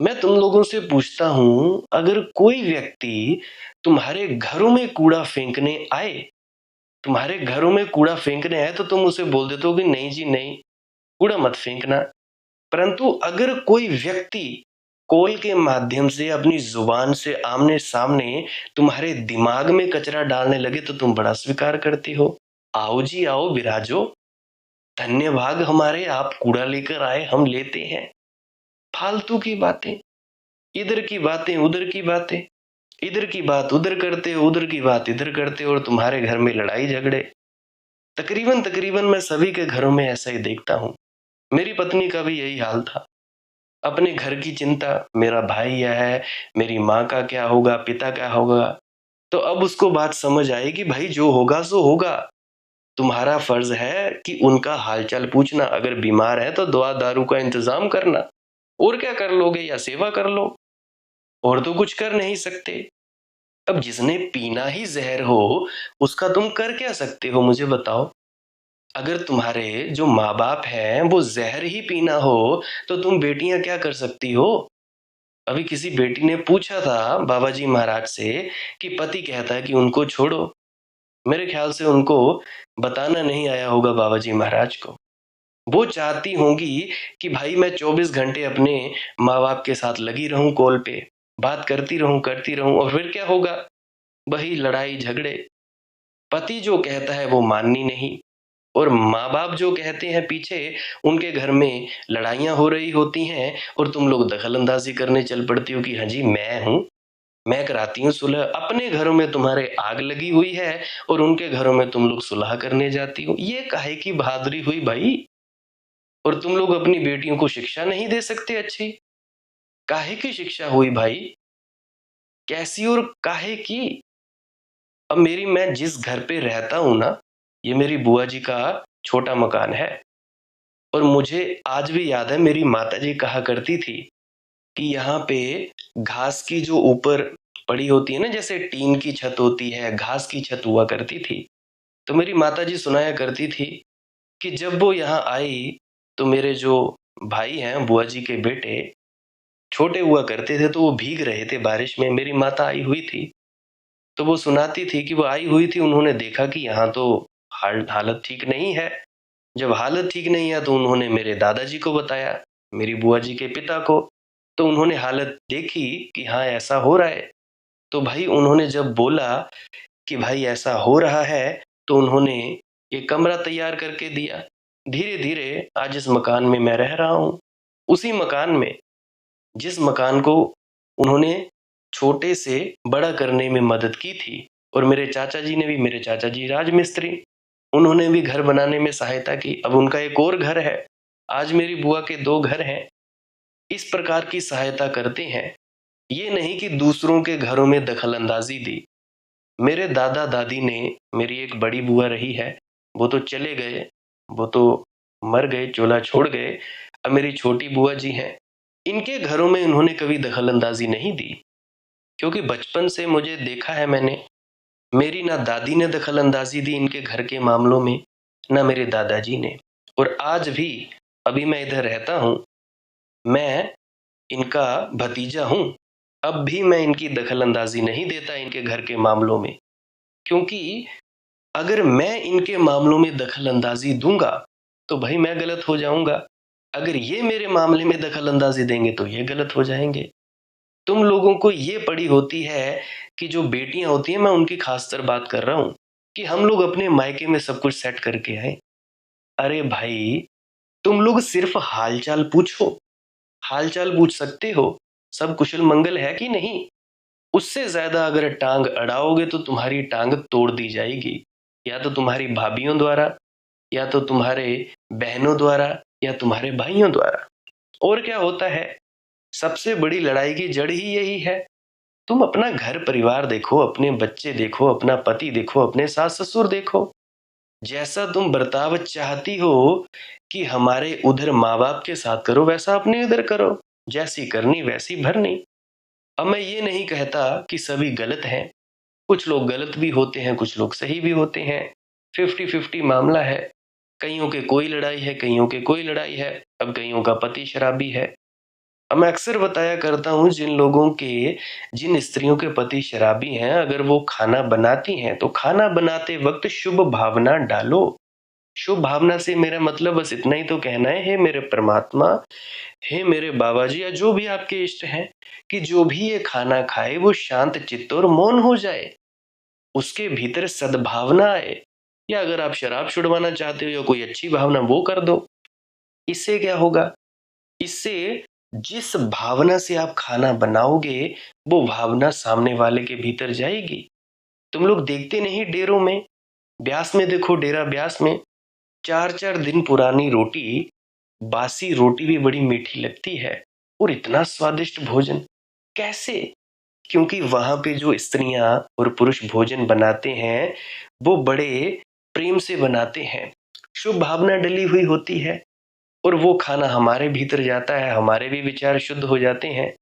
Speaker 1: मैं तुम लोगों से पूछता हूं, अगर कोई व्यक्ति तुम्हारे घरों में कूड़ा फेंकने आए, तुम्हारे घरों में कूड़ा फेंकने आए, तो तुम उसे बोल देते हो कि नहीं जी नहीं, कूड़ा मत फेंकना। परंतु अगर कोई व्यक्ति कॉल के माध्यम से अपनी जुबान से आमने सामने तुम्हारे दिमाग में कचरा डालने लगे तो तुम बड़ा स्वीकार करते हो। आओ जी आओ, विराजो, धन्य भाग हमारे, आप कूड़ा लेकर आए, हम लेते हैं। फालतू की बातें, इधर की बातें उधर की बातें, इधर की बात उधर करते हो, उधर की बात इधर करते हो, और तुम्हारे घर में लड़ाई झगड़े। तकरीबन तकरीबन मैं सभी के घरों में ऐसा ही देखता हूँ। मेरी पत्नी का भी यही हाल था। अपने घर की चिंता, मेरा भाई यह है, मेरी माँ का क्या होगा, पिता क्या होगा। तो अब उसको बात समझ आई कि भाई जो होगा सो होगा। तुम्हारा फर्ज है कि उनका हालचाल पूछना, अगर बीमार है तो दवा दारू का इंतजाम करना, और क्या कर लोगे, या सेवा कर लो, और तो कुछ कर नहीं सकते। अब जिसने पीना ही जहर हो, उसका तुम कर क्या सकते हो, मुझे बताओ। अगर तुम्हारे जो माँ बाप हैं वो जहर ही पीना हो, तो तुम बेटियां क्या कर सकती हो। अभी किसी बेटी ने पूछा था बाबा जी महाराज से कि पति कहता है कि उनको छोड़ो। मेरे ख्याल से उनको बताना नहीं आया होगा बाबा जी महाराज को। वो चाहती होंगी कि भाई मैं 24 घंटे अपने माँ बाप के साथ लगी रहूं, कॉल पे बात करती रहूं, और फिर क्या होगा, वही लड़ाई झगड़े। पति जो कहता है वो माननी नहीं, और माँ बाप जो कहते हैं पीछे, उनके घर में लड़ाइयां हो रही होती हैं, और तुम लोग दखल अंदाजी करने चल पड़ती हो कि हाँ जी मैं हूं, मैं कराती हूँ सुलह। अपने घरों में तुम्हारे आग लगी हुई है, और उनके घरों में तुम लोग सुलह करने जाती हो। ये काहे की बहादुरी हुई भाई। और तुम लोग अपनी बेटियों को शिक्षा नहीं दे सकते अच्छी। काहे की शिक्षा हुई भाई, कैसी और काहे की। अब मैं जिस घर पे रहता हूं ना, ये मेरी बुआ जी का छोटा मकान है। और मुझे आज भी याद है, मेरी माताजी कहा करती थी कि यहाँ पे घास की जो ऊपर पड़ी होती है ना, जैसे टीन की छत होती है, घास की छत हुआ करती थी। तो मेरी माताजी सुनाया करती थी कि जब वो यहाँ आई, तो मेरे जो भाई हैं, बुआ जी के बेटे, छोटे हुआ करते थे, तो वो भीग रहे थे बारिश में। मेरी माता आई हुई थी, तो वो सुनाती थी कि वो आई हुई थी, उन्होंने देखा कि यहाँ तो हालत ठीक नहीं है। जब हालत ठीक नहीं है तो उन्होंने मेरे दादाजी को बताया, मेरी बुआ जी के पिता को। तो उन्होंने हालत देखी कि हाँ ऐसा हो रहा है। तो भाई उन्होंने जब बोला कि भाई ऐसा हो रहा है, तो उन्होंने एक कमरा तैयार करके दिया। धीरे धीरे आज इस मकान में मैं रह रहा हूँ, उसी मकान में जिस मकान को उन्होंने छोटे से बड़ा करने में मदद की थी। और मेरे चाचा जी ने भी, मेरे चाचा जी राजमिस्त्री, उन्होंने भी घर बनाने में सहायता की। अब उनका एक और घर है, आज मेरी बुआ के 2 घर हैं। इस प्रकार की सहायता करते हैं, ये नहीं कि दूसरों के घरों में दखल अंदाजी दी। मेरे दादा दादी ने, मेरी एक बड़ी बुआ रही है, वो तो चले गए, वो तो मर गए, चोला छोड़ गए। अब मेरी छोटी बुआ जी हैं, इनके घरों में उन्होंने कभी दखल अंदाजी नहीं दी, क्योंकि बचपन से मुझे देखा है मैंने, मेरी ना दादी ने दखल अंदाजी दी इनके घर के मामलों में, ना मेरे दादाजी ने। और आज भी, अभी मैं इधर रहता हूँ, मैं इनका भतीजा हूँ, अब भी मैं इनकी दखल अंदाजी नहीं देता इनके घर के मामलों में। क्योंकि अगर मैं इनके मामलों में दखल अंदाजी दूंगा तो भाई मैं गलत हो जाऊंगा, अगर ये मेरे मामले में दखल अंदाजी देंगे तो ये गलत हो जाएंगे। तुम लोगों को ये पड़ी होती है कि जो बेटियां होती हैं, मैं उनकी खासकर बात कर रहा हूं, कि हम लोग अपने मायके में सब कुछ सेट करके आए। अरे भाई, तुम लोग सिर्फ हालचाल पूछो, हालचाल पूछ सकते हो, सब कुशल मंगल है कि नहीं। उससे ज्यादा अगर टांग अड़ाओगे तो तुम्हारी टांग तोड़ दी जाएगी, या तो तुम्हारी भाभीियों द्वारा, या तो तुम्हारे बहनों द्वारा, या तुम्हारे भाइयों द्वारा। और क्या होता है, सबसे बड़ी लड़ाई की जड़ ही यही है। तुम अपना घर परिवार देखो, अपने बच्चे देखो, अपना पति देखो, अपने सास ससुर देखो। जैसा तुम बर्ताव चाहती हो कि हमारे उधर माँ बाप के साथ करो, वैसा अपने इधर करो, जैसी करनी वैसी भरनी। अब मैं ये नहीं कहता कि सभी गलत हैं, कुछ लोग गलत भी होते हैं, कुछ लोग सही भी होते हैं। 50-50 मामला है। कईयों के कोई लड़ाई है, कईयों के कोई लड़ाई है। अब कईयों का पति शराबी है। अब मैं अक्सर बताया करता हूँ, जिन स्त्रियों के पति शराबी हैं, अगर वो खाना बनाती हैं तो खाना बनाते वक्त शुभ भावना डालो। शुभ भावना से मेरा मतलब बस इतना ही तो कहना है, हे मेरे परमात्मा, हे मेरे बाबा जी, या जो भी आपके इष्ट हैं, कि जो भी ये खाना खाए वो शांत चित्त और मौन हो जाए, उसके भीतर सद्भावना आए। या अगर आप शराब छुड़वाना चाहते हो या कोई अच्छी भावना, वो कर दो। इससे क्या होगा? इससे जिस भावना से आप खाना बनाओगे, वो भावना सामने वाले के भीतर जाएगी। तुम लोग देखते नहीं डेरों में, ब्यास में देखो, डेरा ब्यास में 4-4 दिन पुरानी रोटी, बासी रोटी भी बड़ी मीठी लगती है, और इतना स्वादिष्ट भोजन कैसे? क्योंकि वहां पे जो स्त्रियां और पुरुष भोजन बनाते हैं, वो बड़े प्रेम से बनाते हैं, शुभ भावना डली हुई होती है, और वो खाना हमारे भीतर जाता है, हमारे भी विचार शुद्ध हो जाते हैं।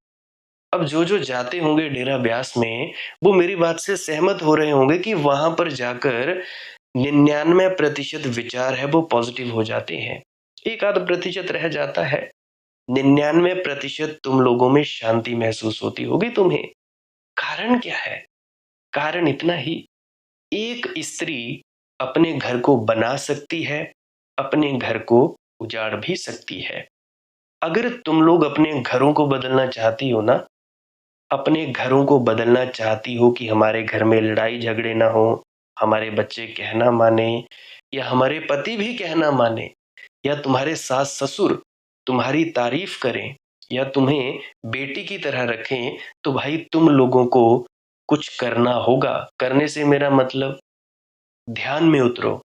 Speaker 1: अब जो जो जाते होंगे डेरा ब्यास में, वो मेरी बात से सहमत हो रहे होंगे कि वहां पर जाकर 99% विचार है वो पॉजिटिव हो जाते हैं, एक आध प्रतिशत रह जाता है। 99% तुम लोगों में शांति महसूस होती होगी तुम्हें। कारण क्या है? कारण इतना ही, एक स्त्री अपने घर को बना सकती है, अपने घर को उजाड़ भी सकती है। अगर तुम लोग अपने घरों को बदलना चाहती हो ना, अपने घरों को बदलना चाहती हो कि हमारे घर में लड़ाई झगड़े ना हो, हमारे बच्चे कहना माने, या हमारे पति भी कहना माने, या तुम्हारे सास ससुर तुम्हारी तारीफ करें, या तुम्हें बेटी की तरह रखें, तो भाई तुम लोगों को कुछ करना होगा। करने से मेरा मतलब ध्यान में उतरो।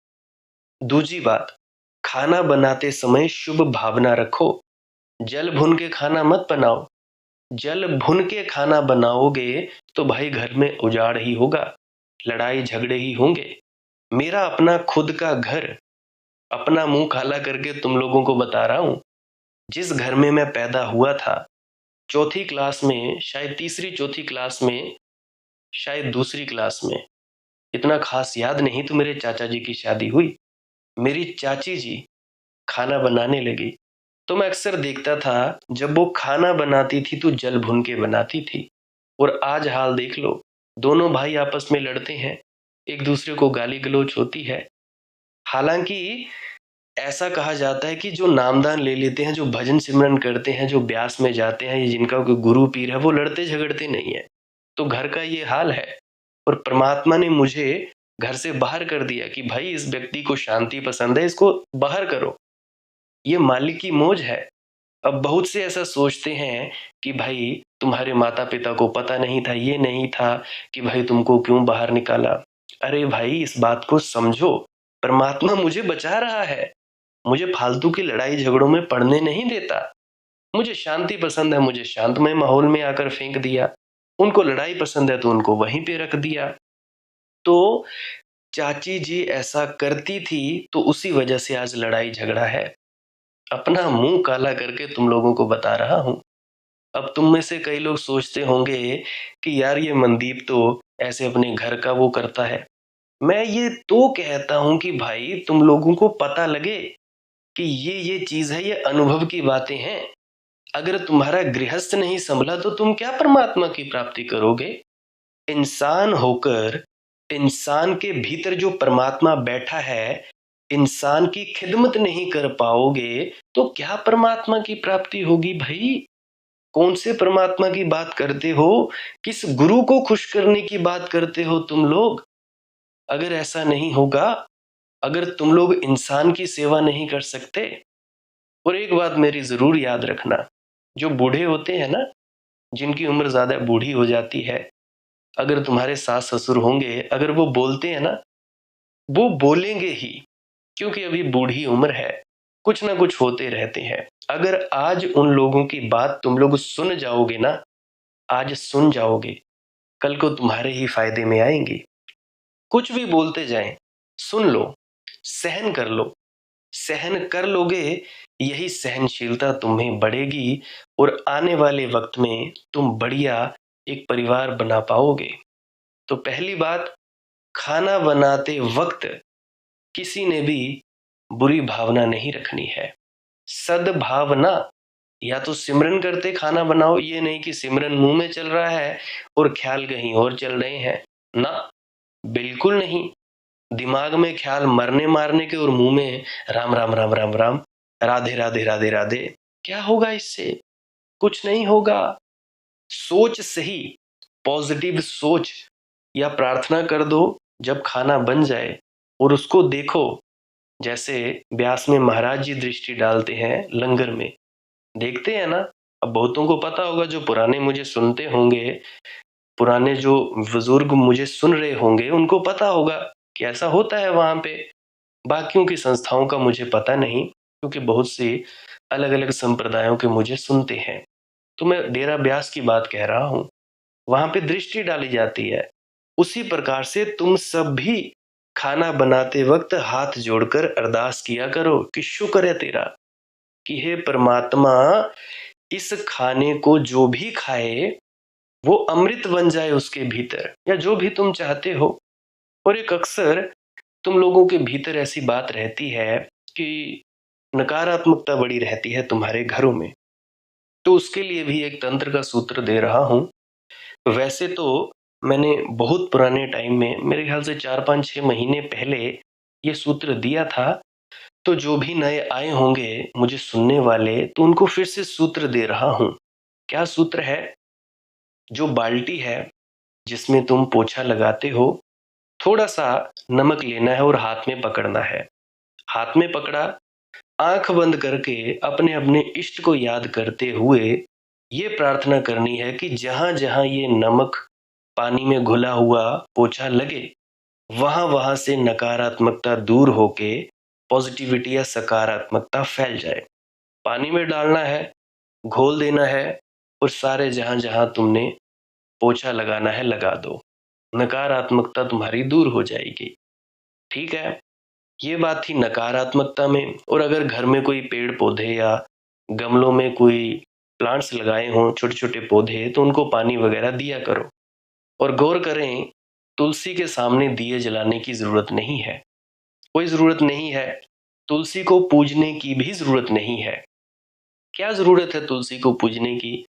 Speaker 1: दूसरी बात, खाना बनाते समय शुभ भावना रखो। जल भुन के खाना मत बनाओ। जल भुन के खाना बनाओगे तो भाई घर में उजाड़ ही होगा, लड़ाई झगड़े ही होंगे। मेरा अपना खुद का घर, अपना मुंह काला करके तुम लोगों को बता रहा हूं, जिस घर में मैं पैदा हुआ था, चौथी क्लास में, शायद तीसरी चौथी क्लास में, शायद दूसरी क्लास में, इतना खास याद नहीं, तो मेरे चाचा जी की शादी हुई। मेरी चाची जी खाना बनाने लगी, तो मैं अक्सर देखता था, जब वो खाना बनाती थी तो जल भुन के बनाती थी। और आज हाल देख लो, दोनों भाई आपस में लड़ते हैं, एक दूसरे को गाली गलौज होती है। हालांकि ऐसा कहा जाता है कि जो नामदान ले लेते हैं, जो भजन सिमरन करते हैं, जो ब्यास में जाते हैं, जिनका कोई गुरु पीर है, वो लड़ते झगड़ते नहीं है। तो घर का ये हाल है, और परमात्मा ने मुझे घर से बाहर कर दिया कि भाई इस व्यक्ति को शांति पसंद है, इसको बाहर करो, ये मालिक की मौज है। अब बहुत से ऐसा सोचते हैं कि भाई तुम्हारे माता पिता को पता नहीं था, ये नहीं था, कि भाई तुमको क्यों बाहर निकाला। अरे भाई इस बात को समझो, परमात्मा मुझे बचा रहा है, मुझे फालतू की लड़ाई झगड़ों में पड़ने नहीं देता। मुझे शांति पसंद है, मुझे शांतमय माहौल में आकर फेंक दिया। उनको लड़ाई पसंद है तो उनको वहीं पे रख दिया। तो चाची जी ऐसा करती थी, तो उसी वजह से आज लड़ाई झगड़ा है। अपना मुंह काला करके तुम लोगों को बता रहा हूं। अब तुम में से कई लोग सोचते होंगे कि यार ये मनदीप तो ऐसे अपने घर का वो करता है। मैं ये तो कहता हूं कि भाई तुम लोगों को पता लगे कि ये चीज है, ये अनुभव की बातें हैं। अगर तुम्हारा गृहस्थ नहीं संभला तो तुम क्या परमात्मा की प्राप्ति करोगे? इंसान होकर इंसान के भीतर जो परमात्मा बैठा है, इंसान की खिदमत नहीं कर पाओगे तो क्या परमात्मा की प्राप्ति होगी भाई? कौन से परमात्मा की बात करते हो? किस गुरु को खुश करने की बात करते हो तुम लोग? अगर ऐसा नहीं होगा, अगर तुम लोग इंसान की सेवा नहीं कर सकते, और एक बात मेरी जरूर याद रखना, जो बूढ़े होते हैं ना, जिनकी उम्र ज्यादा बूढ़ी हो जाती है, अगर तुम्हारे सास ससुर होंगे, अगर वो बोलते हैं ना, वो बोलेंगे ही, क्योंकि अभी बूढ़ी उम्र है, कुछ ना कुछ होते रहते हैं। अगर आज उन लोगों की बात तुम लोग सुन जाओगे ना, आज सुन जाओगे, कल को तुम्हारे ही फायदे में आएंगी। कुछ भी बोलते जाएं, सुन लो, सहन कर लो। सहन कर लोगे, यही सहनशीलता तुम्हें बढ़ेगी, और आने वाले वक्त में तुम बढ़िया एक परिवार बना पाओगे। तो पहली बात, खाना बनाते वक्त किसी ने भी बुरी भावना नहीं रखनी है। सद्भावना, या तो सिमरन करते खाना बनाओ, ये नहीं कि सिमरन मुंह में चल रहा है और ख्याल कहीं और चल रहे हैं ना, बिल्कुल नहीं। दिमाग में ख्याल मरने मारने के और मुंह में राम राम राम राम राम, राधे राधे राधे राधे। क्या होगा इससे? कुछ नहीं होगा। सोच सही, पॉजिटिव सोच, या प्रार्थना कर दो जब खाना बन जाए और उसको देखो। जैसे व्यास में महाराज जी दृष्टि डालते हैं लंगर में, देखते हैं ना। अब बहुतों को पता होगा, जो पुराने मुझे सुनते होंगे, पुराने जो बुजुर्ग मुझे सुन रहे होंगे, उनको पता होगा कि ऐसा होता है वहां पे। बाकियों की संस्थाओं का मुझे पता नहीं, क्योंकि बहुत सी अलग अलग संप्रदायों के मुझे सुनते हैं। तो मैं डेरा ब्यास की बात कह रहा हूँ, वहां पे दृष्टि डाली जाती है। उसी प्रकार से तुम सब भी खाना बनाते वक्त हाथ जोड़कर अरदास किया करो कि शुक्र है तेरा, कि हे परमात्मा, इस खाने को जो भी खाए वो अमृत बन जाए उसके भीतर, या जो भी तुम चाहते हो। और एक अक्सर तुम लोगों के भीतर ऐसी बात रहती है कि नकारात्मकता बड़ी रहती है तुम्हारे घरों में, तो उसके लिए भी एक तंत्र का सूत्र दे रहा हूं। वैसे तो मैंने बहुत पुराने टाइम में, मेरे ख्याल से 4 5 6 महीने पहले ये सूत्र दिया था। तो जो भी नए आए होंगे मुझे सुनने वाले, तो उनको फिर से सूत्र दे रहा हूं। क्या सूत्र है? जो बाल्टी है जिसमें तुम पोछा लगाते हो, थोड़ा सा नमक लेना है और हाथ में पकड़ना है। हाथ में पकड़ा, आंख बंद करके अपने अपने इष्ट को याद करते हुए ये प्रार्थना करनी है कि जहां जहां ये नमक पानी में घुला हुआ पोछा लगे, वहां वहां से नकारात्मकता दूर होके पॉजिटिविटी या सकारात्मकता फैल जाए। पानी में डालना है, घोल देना है, और सारे जहां जहां तुमने पोछा लगाना है लगा दो। नकारात्मकता तुम्हारी दूर हो जाएगी। ठीक है, ये बात थी नकारात्मकता में। और अगर घर में कोई पेड़ पौधे या गमलों में कोई प्लांट्स लगाए हों, छोटे छोटे पौधे, तो उनको पानी वगैरह दिया करो। और गौर करें, तुलसी के सामने दिए जलाने की जरूरत नहीं है, कोई जरूरत नहीं है। तुलसी को पूजने की भी जरूरत नहीं है। क्या जरूरत है तुलसी को पूजने की?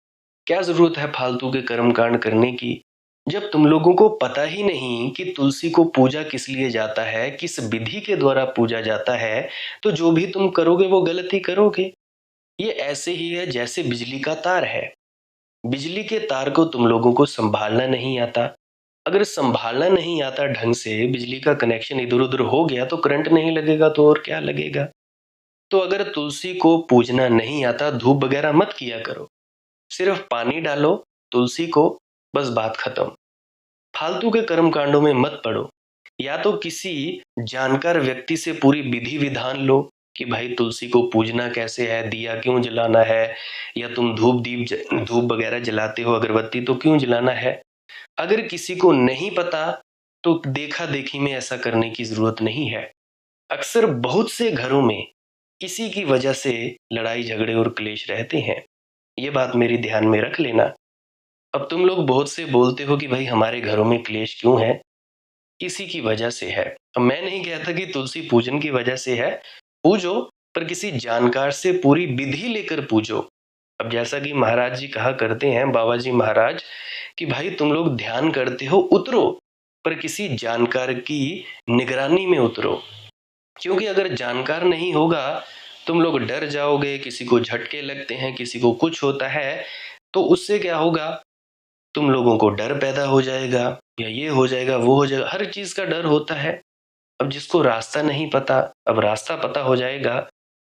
Speaker 1: क्या जरूरत है फालतू के कर्मकांड करने की? जब तुम लोगों को पता ही नहीं कि तुलसी को पूजा किस लिए जाता है, किस विधि के द्वारा पूजा जाता है, तो जो भी तुम करोगे वो गलत ही करोगे। ये ऐसे ही है जैसे बिजली का तार है। बिजली के तार को तुम लोगों को संभालना नहीं आता। अगर संभालना नहीं आता ढंग से, बिजली का कनेक्शन इधर उधर हो गया तो करंट नहीं लगेगा, तो और क्या लगेगा। तो अगर तुलसी को पूजना नहीं आता, धूप वगैरह मत किया करो, सिर्फ पानी डालो तुलसी को, बस बात खत्म। फालतू के कर्म कांडों में मत पड़ो। या तो किसी जानकार व्यक्ति से पूरी विधि विधान लो कि भाई तुलसी को पूजना कैसे है, दिया क्यों जलाना है, या तुम धूप वगैरह जलाते हो, अगरबत्ती तो क्यों जलाना है। अगर किसी को नहीं पता, तो देखा देखी में ऐसा करने की जरूरत नहीं है। अक्सर बहुत से घरों में इसी की वजह से लड़ाई झगड़े और क्लेश रहते हैं। ये बात मेरी ध्यान में रख लेना। अब तुम लोग बहुत से बोलते हो कि भाई हमारे घरों में क्लेश क्यों है, इसी की वजह से है। अब मैं नहीं कहता कि तुलसी पूजन की वजह से है, पूजो, पर किसी जानकार से पूरी विधि लेकर पूजो। अब जैसा कि महाराज जी कहा करते हैं, बाबा जी महाराज, कि भाई तुम लोग ध्यान करते हो, उतरो, पर किसी जानकार की निगरानी में उतरो। क्योंकि अगर जानकार नहीं होगा, तुम लोग डर जाओगे, किसी को झटके लगते हैं, किसी को कुछ होता है, तो उससे क्या होगा, तुम लोगों को डर पैदा हो जाएगा, या ये हो जाएगा वो हो जाएगा, हर चीज का डर होता है। अब जिसको रास्ता नहीं पता, अब रास्ता पता हो जाएगा।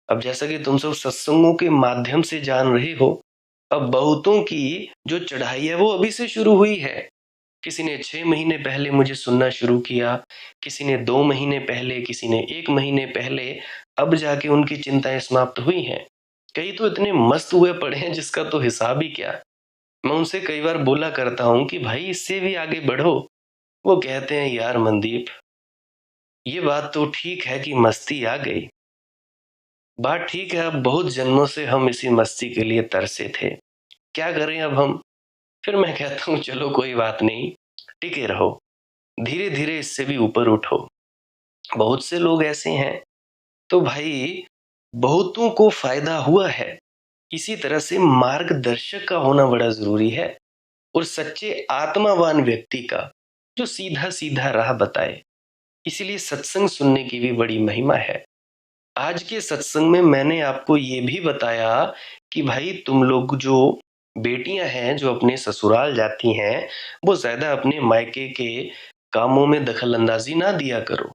Speaker 1: अब जैसा कि तुम सब सत्संगों के माध्यम से जान रहे हो, अब बहुतों की जो चढ़ाई है वो अभी से शुरू हुई है। किसी ने 6 महीने पहले मुझे सुनना शुरू किया, किसी ने 2 महीने पहले, किसी ने 1 महीने पहले। अब जाके उनकी चिंताएं समाप्त हुई हैं। कई तो इतने मस्त हुए पड़े हैं जिसका तो हिसाब ही क्या। मैं उनसे कई बार बोला करता हूँ कि भाई इससे भी आगे बढ़ो। वो कहते हैं यार मनदीप, ये बात तो ठीक है कि मस्ती आ गई, बात ठीक है, अब बहुत जन्मों से हम इसी मस्ती के लिए तरसे थे, क्या करें अब हम। फिर मैं कहता हूँ चलो कोई बात नहीं, टिके रहो, धीरे धीरे इससे भी ऊपर उठो। बहुत से लोग ऐसे हैं, तो भाई बहुतों को फायदा हुआ है। इसी तरह से मार्गदर्शक का होना बड़ा जरूरी है, और सच्चे आत्मावान व्यक्ति का, जो सीधा सीधा राह बताए। इसीलिए सत्संग सुनने की भी बड़ी महिमा है। आज के सत्संग में मैंने आपको ये भी बताया कि भाई तुम लोग जो बेटियां हैं जो अपने ससुराल जाती हैं, वो ज्यादा अपने मायके के कामों में दखल अंदाजी ना दिया करो।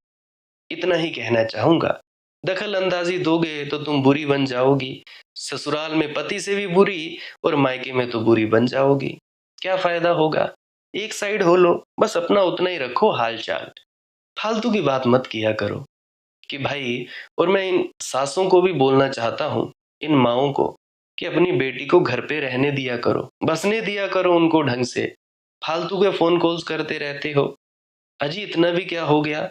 Speaker 1: इतना ही कहना चाहूंगा। दखल अंदाजी दोगे तो तुम बुरी बन जाओगी। ससुराल में पति से भी बुरी और मायके में तो बुरी बन जाओगी। क्या फायदा होगा? एक साइड हो लो, बस अपना उतना ही रखो हाल चाल। फालतू की बात मत किया करो कि भाई। और मैं इन सासों को भी बोलना चाहता हूँ, इन माओं को, कि अपनी बेटी को घर पे रहने दिया करो, बसने दिया करो उनको ढंग से। फालतू के फोन कॉल्स करते रहते हो। अजी इतना भी क्या हो गया?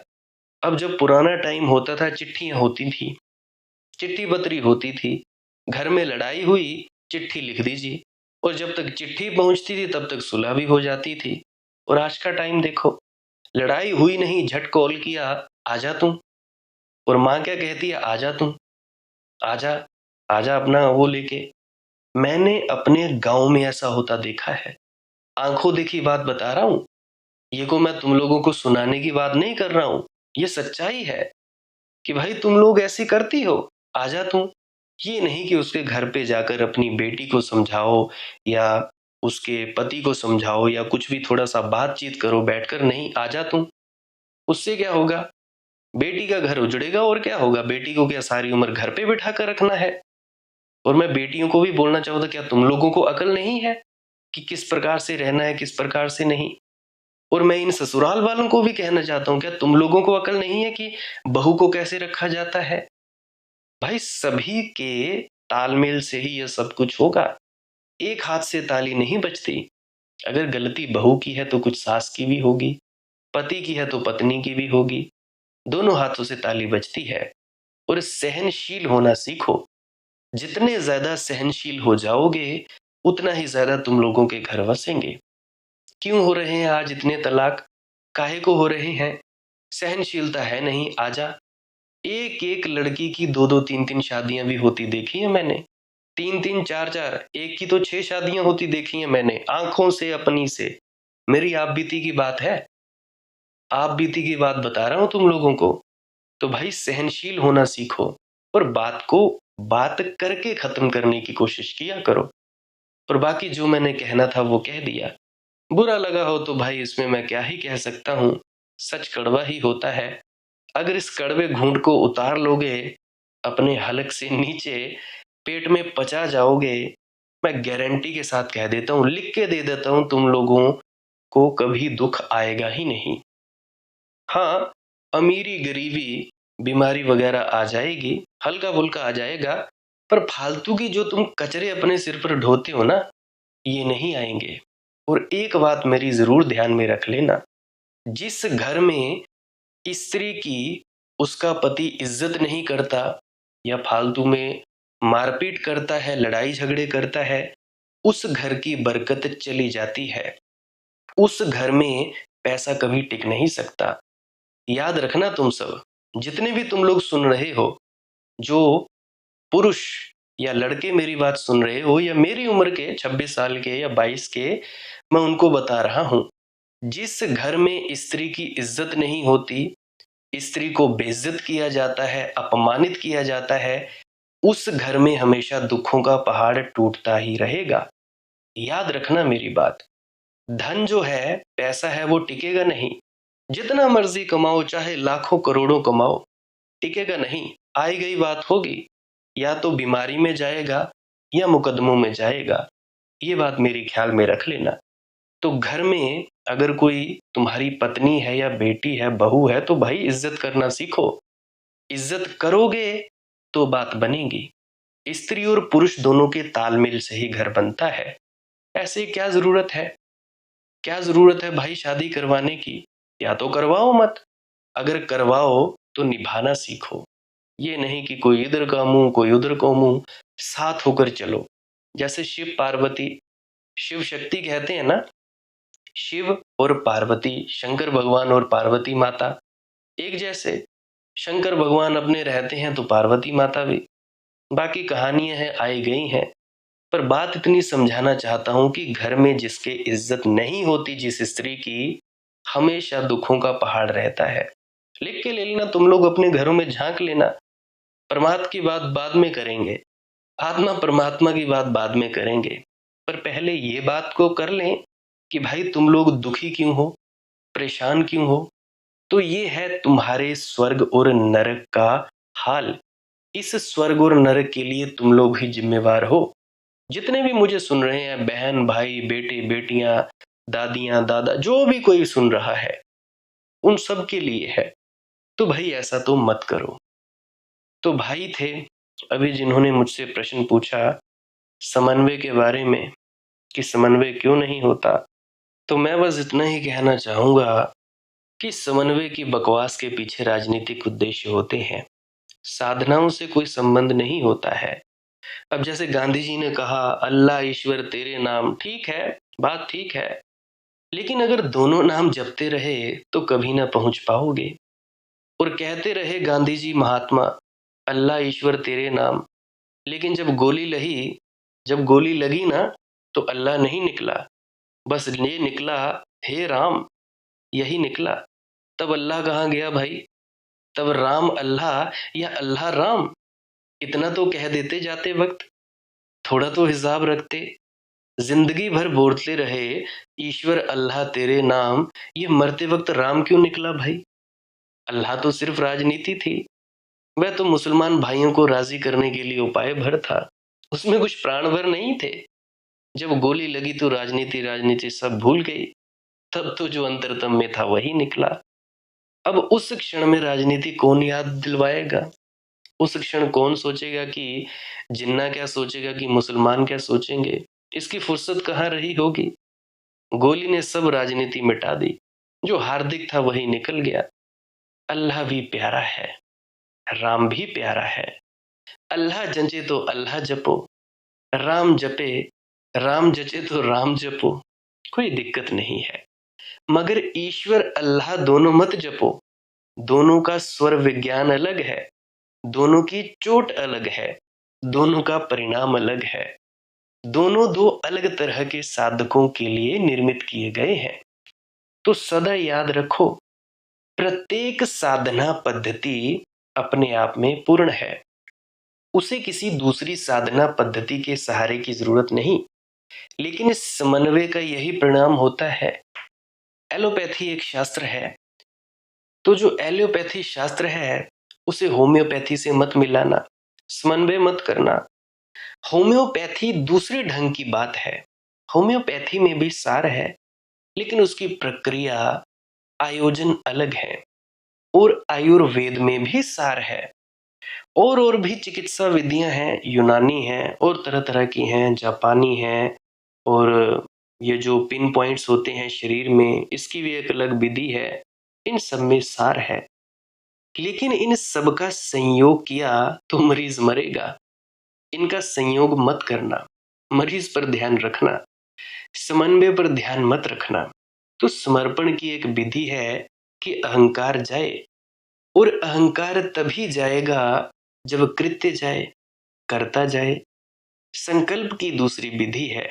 Speaker 1: अब जब पुराना टाइम होता था, चिट्ठियां होती थी, चिट्ठी पत्री होती थी, घर में लड़ाई हुई, चिट्ठी लिख दीजिए, और जब तक चिट्ठी पहुंचती थी तब तक सुलह भी हो जाती थी। और आज का टाइम देखो, लड़ाई हुई नहीं, झट कॉल किया, आजा तू। और माँ क्या कहती है? आजा तू, आजा, आजा अपना वो लेके। मैंने अपने गांव में ऐसा होता देखा है, आंखों देखी बात बता रहा हूँ। ये को मैं तुम लोगों को सुनाने की बात नहीं कर रहा हूँ, ये सच्चाई है कि भाई तुम लोग ऐसी करती हो, आजा तू। ये नहीं कि उसके घर पे जाकर अपनी बेटी को समझाओ या उसके पति को समझाओ या कुछ भी थोड़ा सा बातचीत करो बैठकर, नहीं, आजा तू। उससे क्या होगा? बेटी का घर उजड़ेगा और क्या होगा? बेटी को क्या सारी उम्र घर पे बिठा कर रखना है? और मैं बेटियों को भी बोलना चाहूंगा, क्या तुम लोगों को अकल नहीं है कि किस प्रकार से रहना है, किस प्रकार से नहीं? और मैं इन ससुराल वालों को भी कहना चाहता हूँ, क्या तुम लोगों को अकल नहीं है कि बहू को कैसे रखा जाता है? भाई सभी के तालमेल से ही यह सब कुछ होगा। एक हाथ से ताली नहीं बजती। अगर गलती बहू की है तो कुछ सास की भी होगी, पति की है तो पत्नी की भी होगी। दोनों हाथों से ताली बजती है। और सहनशील होना सीखो। जितने ज्यादा सहनशील हो जाओगे, उतना ही ज्यादा तुम लोगों के घर वसेंगे। क्यों हो रहे हैं आज इतने तलाक? काहे को हो रहे हैं? सहनशीलता है नहीं, आजा। एक एक लड़की की दो दो तीन तीन शादियां भी होती देखी है मैंने। तीन तीन चार चार, एक की तो 6 शादियां होती देखी है मैंने, आंखों से अपनी से। मेरी आप बीती की बात है, आप बीती की बात बता रहा हूं तुम लोगों को। तो भाई सहनशील होना सीखो, और बात को बात करके खत्म करने की कोशिश किया करो। और बाकी जो मैंने कहना था वो कह दिया। बुरा लगा हो तो भाई इसमें मैं क्या ही कह सकता हूँ। सच कड़वा ही होता है। अगर इस कड़वे घूंट को उतार लोगे अपने हलक से नीचे, पेट में पचा जाओगे, मैं गारंटी के साथ कह देता हूँ, लिख के दे देता हूँ, तुम लोगों को कभी दुख आएगा ही नहीं। हाँ, अमीरी गरीबी बीमारी वगैरह आ जाएगी, हल्का फुल्का आ जाएगा, पर फालतू की जो तुम कचरे अपने सिर पर ढोते हो ना, ये नहीं आएंगे। और एक बात मेरी जरूर ध्यान में रख लेना, जिस घर में स्त्री की उसका पति इज्जत नहीं करता या फालतू में मारपीट करता है, लड़ाई झगड़े करता है, उस घर की बरकत चली जाती है। उस घर में पैसा कभी टिक नहीं सकता। याद रखना तुम सब, जितने भी तुम लोग सुन रहे हो, जो पुरुष या लड़के मेरी बात सुन रहे हो या मेरी उम्र के 26 साल के या 22 के, मैं उनको बता रहा हूं, जिस घर में स्त्री की इज्जत नहीं होती, स्त्री को बेइज्जत किया जाता है, अपमानित किया जाता है, उस घर में हमेशा दुखों का पहाड़ टूटता ही रहेगा। याद रखना मेरी बात। धन जो है, पैसा है, वो टिकेगा नहीं। जितना मर्जी कमाओ, चाहे लाखों करोड़ों कमाओ, टिकेगा नहीं। आई गई बात होगी, या तो बीमारी में जाएगा या मुकदमों में जाएगा। ये बात मेरी ख्याल में रख लेना। तो घर में अगर कोई तुम्हारी पत्नी है या बेटी है, बहू है, तो भाई इज्जत करना सीखो। इज्जत करोगे तो बात बनेगी। स्त्री और पुरुष दोनों के तालमेल से ही घर बनता है। ऐसे क्या जरूरत है, क्या जरूरत है भाई शादी करवाने की? या तो करवाओ मत, अगर करवाओ तो निभाना सीखो। ये नहीं कि कोई इधर का मुंह कोई उधर को मुंह, साथ होकर चलो। जैसे शिव पार्वती, शिव शक्ति कहते हैं ना, शिव और पार्वती, शंकर भगवान और पार्वती माता एक जैसे। शंकर भगवान अपने रहते हैं तो पार्वती माता भी। बाकी कहानियां हैं, आई गई हैं। पर बात इतनी समझाना चाहता हूं कि घर में जिसके इज्जत नहीं होती, जिस स्त्री की, हमेशा दुखों का पहाड़ रहता है। लिख के ले लेना, तुम लोग अपने घरों में झांक लेना। परमात्मा की बात बाद में करेंगे, आत्मा परमात्मा की बात बाद में करेंगे, पर पहले ये बात को कर लें कि भाई तुम लोग दुखी क्यों हो, परेशान क्यों हो। तो ये है तुम्हारे स्वर्ग और नरक का हाल। इस स्वर्ग और नरक के लिए तुम लोग ही जिम्मेवार हो। जितने भी मुझे सुन रहे हैं, बहन भाई बेटे बेटियां, दादियां दादा, जो भी कोई सुन रहा है, उन सब के लिए है। तो भाई ऐसा तो मत करो। तो भाई थे अभी जिन्होंने मुझसे प्रश्न पूछा समन्वय के बारे में कि समन्वय क्यों नहीं होता, तो मैं बस इतना ही कहना चाहूंगा कि समन्वय की बकवास के पीछे राजनीतिक उद्देश्य होते हैं, साधनाओं से कोई संबंध नहीं होता है। अब जैसे गांधी जी ने कहा अल्लाह ईश्वर तेरे नाम, ठीक है, बात ठीक है, लेकिन अगर दोनों नाम जपते रहे तो कभी ना पहुंच पाओगे। और कहते रहे गांधी जी महात्मा अल्लाह ईश्वर तेरे नाम, लेकिन जब गोली लगी ना, तो अल्लाह नहीं निकला, बस ये निकला हे राम, यही निकला। तब अल्लाह कहाँ गया भाई? तब राम अल्लाह या अल्लाह राम, इतना तो कह देते जाते वक्त, थोड़ा तो हिसाब रखते। जिंदगी भर बोलते रहे ईश्वर अल्लाह तेरे नाम, ये मरते वक्त राम क्यों निकला भाई? अल्लाह तो सिर्फ राजनीति थी, वह तो मुसलमान भाइयों को राजी करने के लिए उपाय भर था, उसमें कुछ प्राण भर नहीं थे। जब गोली लगी तो राजनीति राजनीति सब भूल गई, तब तो जो अंतरतम में था वही निकला। अब उस क्षण में राजनीति कौन याद दिलवाएगा? उस क्षण कौन सोचेगा कि जिन्ना क्या सोचेगा कि मुसलमान क्या सोचेंगे? इसकी फुर्सत कहाँ रही होगी। गोली ने सब राजनीति मिटा दी, जो हार्दिक था वही निकल गया। अल्लाह भी प्यारा है, राम भी प्यारा है। अल्लाह जंचे तो अल्लाह जपो, राम जपे राम जचे तो राम जपो, कोई दिक्कत नहीं है। मगर ईश्वर अल्लाह दोनों मत जपो, दोनों का स्वर विज्ञान अलग है, दोनों की चोट अलग है, दोनों का परिणाम अलग है, दोनों दो अलग तरह के साधकों के लिए निर्मित किए गए हैं। तो सदा याद रखो, प्रत्येक साधना पद्धति अपने आप में पूर्ण है, उसे किसी दूसरी साधना पद्धति के सहारे की जरूरत नहीं। लेकिन इस समन्वय का यही परिणाम होता है। एलोपैथी एक शास्त्र है, तो जो एलोपैथी शास्त्र है उसे होम्योपैथी से मत मिलाना, समन्वय मत करना। होम्योपैथी दूसरे ढंग की बात है, होम्योपैथी में भी सार है, लेकिन उसकी प्रक्रिया आयोजन अलग है। और आयुर्वेद में भी सार है, और भी चिकित्सा विधियां हैं, यूनानी हैं और तरह तरह की हैं, जापानी हैं, और ये जो पिन पॉइंट्स होते हैं शरीर में, इसकी भी एक अलग विधि है। इन सब में सार है, लेकिन इन सब का संयोग किया तो मरीज मरेगा। इनका संयोग मत करना, मरीज पर ध्यान रखना, समन्वय पर ध्यान मत रखना। तो समर्पण की एक विधि है कि अहंकार जाए, और अहंकार तभी जाएगा जब कृत्य जाए, करता जाए। संकल्प की दूसरी विधि है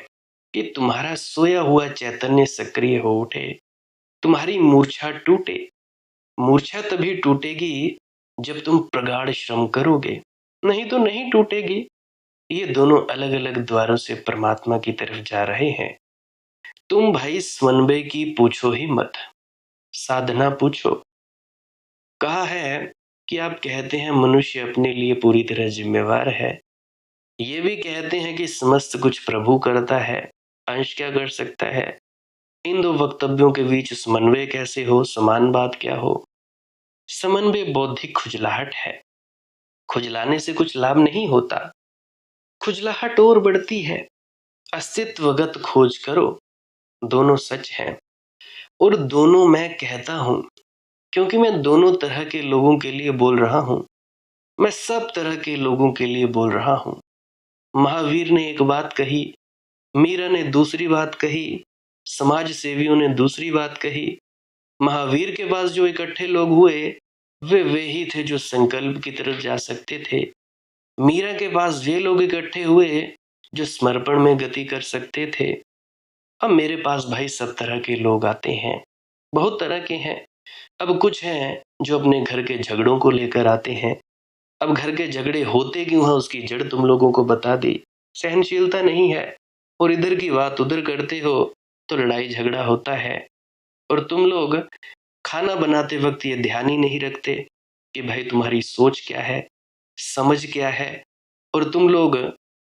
Speaker 1: कि तुम्हारा सोया हुआ चैतन्य सक्रिय हो उठे, तुम्हारी मूर्छा टूटे। मूर्छा तभी टूटेगी जब तुम प्रगाढ़ श्रम करोगे, नहीं तो नहीं टूटेगी। ये दोनों अलग अलग द्वारों से परमात्मा की तरफ जा रहे हैं। तुम भाई समन्वय की पूछो ही मत, साधना पूछो। कहा है कि आप कहते हैं मनुष्य अपने लिए पूरी तरह जिम्मेवार है, ये भी कहते हैं कि समस्त कुछ प्रभु करता है, अंश क्या कर सकता है। इन दो वक्तव्यों के बीच समन्वय कैसे हो, समान बात क्या हो? समन्वय बौद्धिक खुजलाहट है, खुजलाने से कुछ लाभ नहीं होता, खुजलाहट और बढ़ती है। अस्तित्वगत खोज करो, दोनों सच हैं, और दोनों मैं कहता हूं, क्योंकि मैं दोनों तरह के लोगों के लिए बोल रहा हूं। मैं सब तरह के लोगों के लिए बोल रहा हूं। महावीर ने एक बात कही, मीरा ने दूसरी बात कही, समाज सेवियों ने दूसरी बात कही। महावीर के पास जो इकट्ठे लोग हुए वे ही थे जो संकल्प की तरफ जा सकते थे। मीरा के पास वे लोग इकट्ठे हुए जो समर्पण में गति कर सकते थे। अब मेरे पास भाई सब तरह के लोग आते हैं, बहुत तरह के हैं। अब कुछ हैं जो अपने घर के झगड़ों को लेकर आते हैं। अब घर के झगड़े होते क्यों हैं उसकी जड़ तुम लोगों को बता दी। सहनशीलता नहीं है और इधर की बात उधर करते हो तो लड़ाई झगड़ा होता है। और तुम लोग खाना बनाते वक्त ये ध्यान ही नहीं रखते कि भाई तुम्हारी सोच क्या है, समझ क्या है। और तुम लोग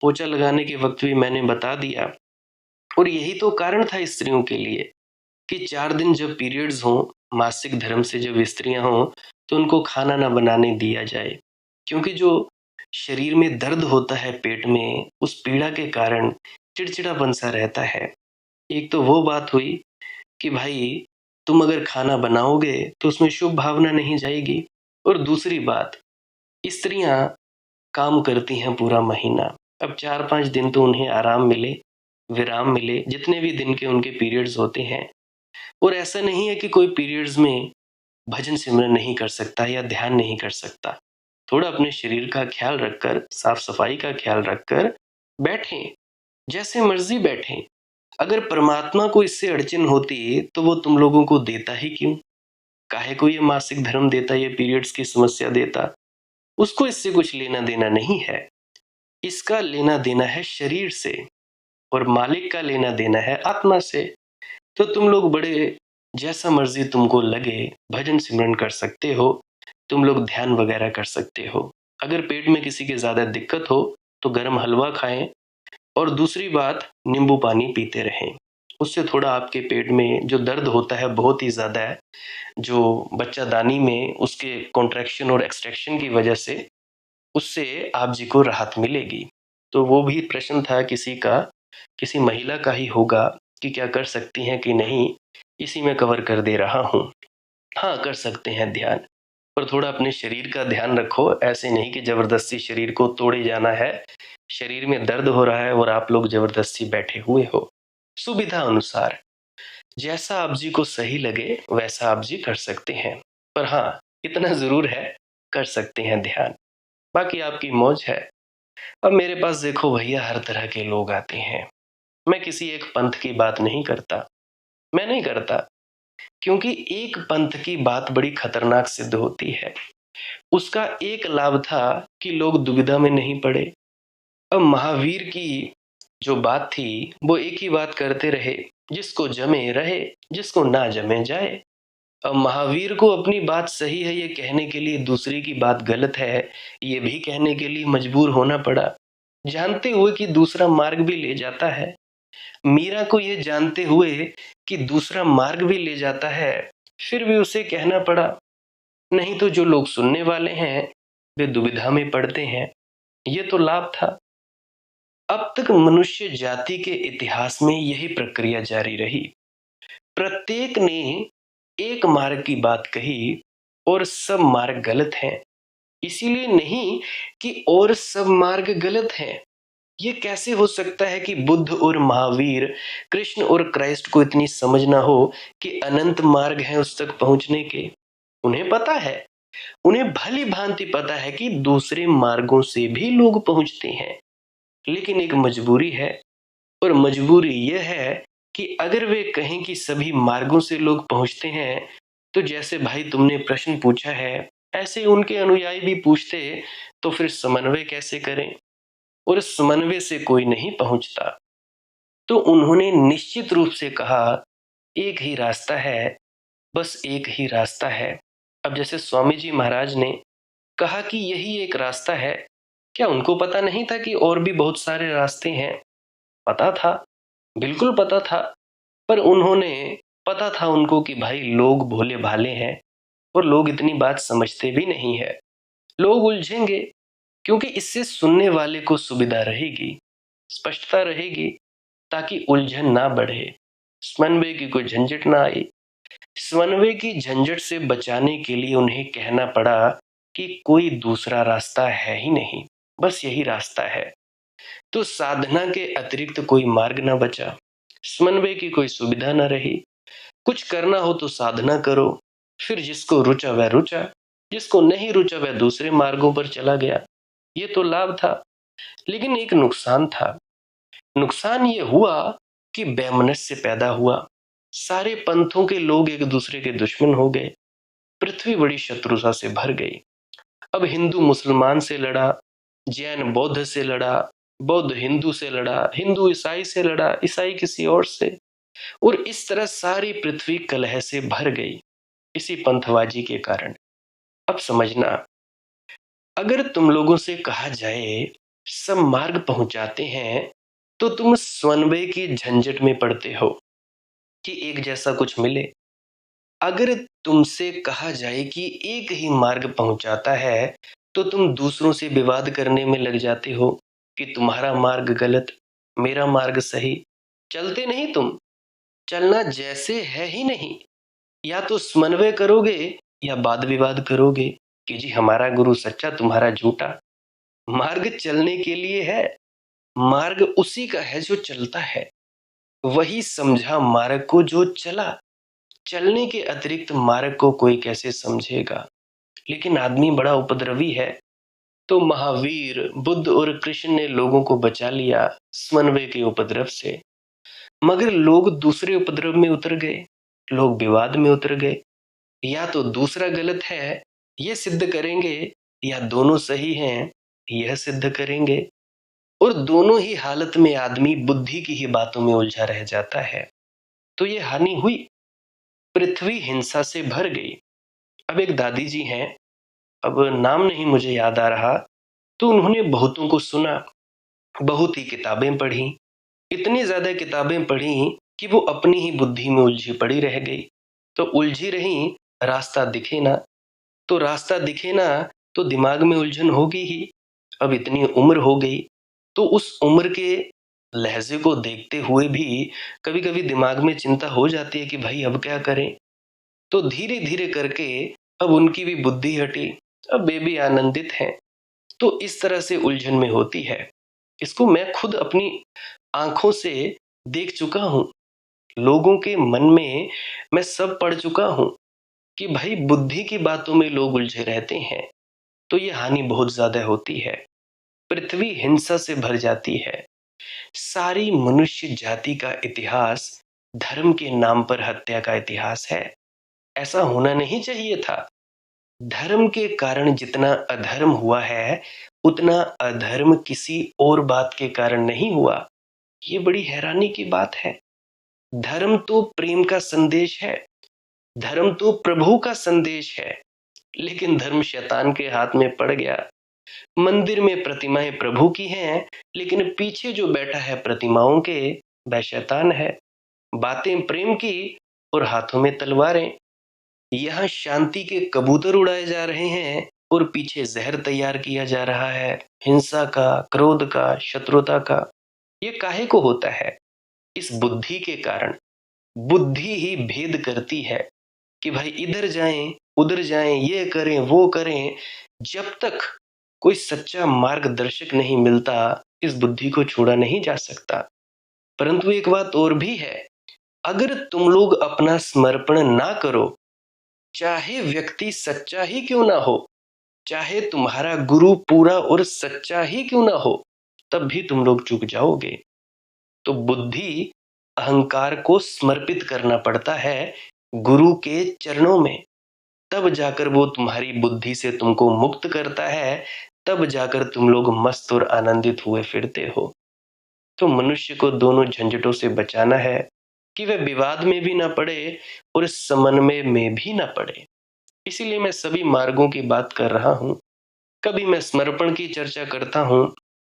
Speaker 1: पोछा लगाने के वक्त भी मैंने बता दिया। और यही तो कारण था स्त्रियों के लिए कि 4 दिन जब पीरियड्स हों, मासिक धर्म से जब स्त्रियां हों, तो उनको खाना ना बनाने दिया जाए। क्योंकि जो शरीर में दर्द होता है पेट में, उस पीड़ा के कारण चिड़चिड़ापन सा रहता है। एक तो वो बात हुई कि भाई तुम अगर खाना बनाओगे तो उसमें शुभ भावना नहीं जाएगी। और दूसरी बात, स्त्रियां काम करती हैं पूरा महीना। अब 4-5 दिन तो उन्हें आराम मिले, विराम मिले, जितने भी दिन के उनके पीरियड्स होते हैं। और ऐसा नहीं है कि कोई पीरियड्स में भजन सिमरन नहीं कर सकता या ध्यान नहीं कर सकता। थोड़ा अपने शरीर का ख्याल रखकर, साफ सफाई का ख्याल रखकर बैठें, जैसे मर्जी बैठें। अगर परमात्मा को इससे अड़चन होती तो वो तुम लोगों को देता ही क्यों? काहे को ये मासिक धर्म देता, ये पीरियड्स की समस्या देता? उसको इससे कुछ लेना देना नहीं है। इसका लेना देना है शरीर से और मालिक का लेना देना है आत्मा से। तो तुम लोग बड़े जैसा मर्जी तुमको लगे भजन सिमरन कर सकते हो, तुम लोग ध्यान वगैरह कर सकते हो। अगर पेट में किसी के ज्यादा दिक्कत हो तो गर्म हलवा खाएं। और दूसरी बात, नींबू पानी पीते रहें। उससे थोड़ा आपके पेट में जो दर्द होता है बहुत ही ज्यादा है, जो बच्चादानी में उसके कॉन्ट्रैक्शन और एक्सट्रैक्शन की वजह से, उससे आप जी को राहत मिलेगी। तो वो भी प्रश्न था किसी का, किसी महिला का ही होगा कि क्या कर सकती हैं कि नहीं, इसी में कवर कर दे रहा हूँ। हाँ, कर सकते हैं ध्यान, पर थोड़ा अपने शरीर का ध्यान रखो। ऐसे नहीं कि जबरदस्ती शरीर को तोड़े जाना है। शरीर में दर्द हो रहा है और आप लोग जबरदस्ती बैठे हुए हो। सुविधा अनुसार जैसा आप जी को सही लगे वैसा आप जी कर सकते हैं। पर हाँ, इतना जरूर है, कर सकते हैं ध्यान, बाकी आपकी मौज है। अब मेरे पास देखो भैया, हर तरह के लोग आते हैं। मैं किसी एक पंथ की बात नहीं करता, मैं नहीं करता। क्योंकि एक पंथ की बात बड़ी खतरनाक सिद्ध होती है। उसका एक लाभ था कि लोग दुविधा में नहीं पड़े। अब महावीर की जो बात थी वो एक ही बात करते रहे, जिसको जमे रहे, जिसको ना जमे जाए। अब महावीर को अपनी बात सही है ये कहने के लिए दूसरे की बात गलत है ये भी कहने के लिए मजबूर होना पड़ा, जानते हुए कि दूसरा मार्ग भी ले जाता है। मीरा को ये जानते हुए कि दूसरा मार्ग भी ले जाता है, फिर भी उसे कहना पड़ा। नहीं तो जो लोग सुनने वाले हैं वे दुविधा में पड़ते हैं। ये तो लाभ था। अब तक मनुष्य जाति के इतिहास में यही प्रक्रिया जारी रही। प्रत्येक ने एक मार्ग की बात कही और सब मार्ग गलत हैं। इसीलिए नहीं कि और सब मार्ग गलत हैं। ये कैसे हो सकता है कि बुद्ध और महावीर, कृष्ण और क्राइस्ट को इतनी समझ ना हो कि अनंत मार्ग हैं उस तक पहुंचने के। उन्हें पता है, उन्हें भली भांति पता है कि दूसरे मार्गों से भी लोग पहुंचते हैं। लेकिन एक मजबूरी है, और मजबूरी यह है कि अगर वे कहें कि सभी मार्गों से लोग पहुंचते हैं, तो जैसे भाई तुमने प्रश्न पूछा है, ऐसे उनके अनुयायी भी पूछते, तो फिर समन्वय कैसे करें? और इस समन्वय से कोई नहीं पहुंचता। तो उन्होंने निश्चित रूप से कहा, एक ही रास्ता है, बस एक ही रास्ता है। अब जैसे स्वामी जी महाराज ने कहा कि यही एक रास्ता है, क्या उनको पता नहीं था कि और भी बहुत सारे रास्ते हैं? पता था, बिल्कुल पता था। पर उन्होंने, पता था उनको कि भाई लोग भोले भाले हैं और लोग इतनी बात समझते भी नहीं है। लोग उलझेंगे, क्योंकि इससे सुनने वाले को सुविधा रहेगी, स्पष्टता रहेगी, ताकि उलझन ना बढ़े, समन्वय की कोई झंझट ना आए। समन्वय की झंझट से बचाने के लिए उन्हें कहना पड़ा कि कोई दूसरा रास्ता है ही नहीं, बस यही रास्ता है। तो साधना के अतिरिक्त कोई मार्ग ना बचा, समन्वय की कोई सुविधा ना रही। कुछ करना हो तो साधना करो, फिर जिसको रुचा वह रुचा, जिसको नहीं रुचा वह दूसरे मार्गों पर चला गया। ये तो लाभ था, लेकिन एक नुकसान था। नुकसान ये हुआ कि वैमनस्य पैदा हुआ। सारे पंथों के लोग एक दूसरे के दुश्मन हो गए। पृथ्वी बड़ी शत्रुता से भर गई। अब हिंदू मुसलमान से लड़ा, जैन बौद्ध से लड़ा, बौद्ध हिंदू से लड़ा, हिंदू ईसाई से लड़ा, ईसाई किसी और से, और इस तरह सारी पृथ्वी कलह से भर गई इसी पंथवाजी के कारण। अब समझना, अगर तुम लोगों से कहा जाए सब मार्ग पहुंचाते हैं, तो तुम स्वन्वय की झंझट में पड़ते हो कि एक जैसा कुछ मिले। अगर तुमसे कहा जाए कि एक ही मार्ग पहुंचाता है, तो तुम दूसरों से विवाद करने में लग जाते हो कि तुम्हारा मार्ग गलत, मेरा मार्ग सही। चलते नहीं तुम, चलना जैसे है ही नहीं। या तो समन्वय करोगे या वाद विवाद करोगे कि जी हमारा गुरु सच्चा, तुम्हारा झूठा। मार्ग चलने के लिए है, मार्ग उसी का है जो चलता है। वही समझा मार्ग को जो चला। चलने के अतिरिक्त मार्ग को कोई कैसे समझेगा। लेकिन आदमी बड़ा उपद्रवी है। तो महावीर बुद्ध और कृष्ण ने लोगों को बचा लिया समन्वय के उपद्रव से, मगर लोग दूसरे उपद्रव में उतर गए, लोग विवाद में उतर गए। या तो दूसरा गलत है यह सिद्ध करेंगे, या दोनों सही हैं यह सिद्ध करेंगे, और दोनों ही हालत में आदमी बुद्धि की ही बातों में उलझा रह जाता है। तो ये हानि हुई, पृथ्वी हिंसा से भर गई। अब एक दादी जी हैं, अब नाम नहीं मुझे याद आ रहा, तो उन्होंने बहुतों को सुना, बहुत ही किताबें पढ़ी, इतनी ज्यादा किताबें पढ़ी कि वो अपनी ही बुद्धि में उलझी पड़ी रह गई। तो उलझी रही, रास्ता दिखे ना, तो रास्ता दिखे ना तो दिमाग में उलझन होगी ही। अब इतनी उम्र हो गई, तो उस उम्र के लहजे को देखते हुए भी कभी कभी दिमाग में चिंता हो जाती है कि भाई अब क्या करें। तो धीरे धीरे करके अब उनकी भी बुद्धि हटी, अब वे भी आनंदित हैं। तो इस तरह से उलझन में होती है। इसको मैं खुद अपनी आंखों से देख चुका हूं, लोगों के मन में मैं सब पढ़ चुका हूं कि भाई बुद्धि की बातों में लोग उलझे रहते हैं, तो ये हानि बहुत ज्यादा होती है। पृथ्वी हिंसा से भर जाती है। सारी मनुष्य जाति का इतिहास धर्म के नाम पर हत्या का इतिहास है। ऐसा होना नहीं चाहिए था। धर्म के कारण जितना अधर्म हुआ है, उतना अधर्म किसी और बात के कारण नहीं हुआ। ये बड़ी हैरानी की बात है। धर्म तो प्रेम का संदेश है, धर्म तो प्रभु का संदेश है, लेकिन धर्म शैतान के हाथ में पड़ गया। मंदिर में प्रतिमाएं प्रभु की हैं, लेकिन पीछे जो बैठा है प्रतिमाओं के, वह शैतान है। बातें प्रेम की और हाथों में तलवारें। यहाँ शांति के कबूतर उड़ाए जा रहे हैं और पीछे जहर तैयार किया जा रहा है, हिंसा का, क्रोध का, शत्रुता का। ये काहे को होता है? इस बुद्धि के कारण। बुद्धि ही भेद करती है कि भाई इधर जाएं उधर जाएं, ये करें वो करें। जब तक कोई सच्चा मार्गदर्शक नहीं मिलता, इस बुद्धि को छोड़ा नहीं जा सकता। परंतु एक बात और भी है, अगर तुम लोग अपना समर्पण ना करो, चाहे व्यक्ति सच्चा ही क्यों ना हो, चाहे तुम्हारा गुरु पूरा और सच्चा ही क्यों ना हो, तब भी तुम लोग चूक जाओगे। तो बुद्धि अहंकार को समर्पित करना पड़ता है गुरु के चरणों में, तब जाकर वो तुम्हारी बुद्धि से तुमको मुक्त करता है, तब जाकर तुम लोग मस्त और आनंदित हुए फिरते हो। तो मनुष्य को दोनों झंझटों से बचाना है कि वह विवाद में भी ना पड़े और समन्वय में भी ना पड़े। इसीलिए मैं सभी मार्गों की बात कर रहा हूं। कभी मैं समर्पण की चर्चा करता हूं,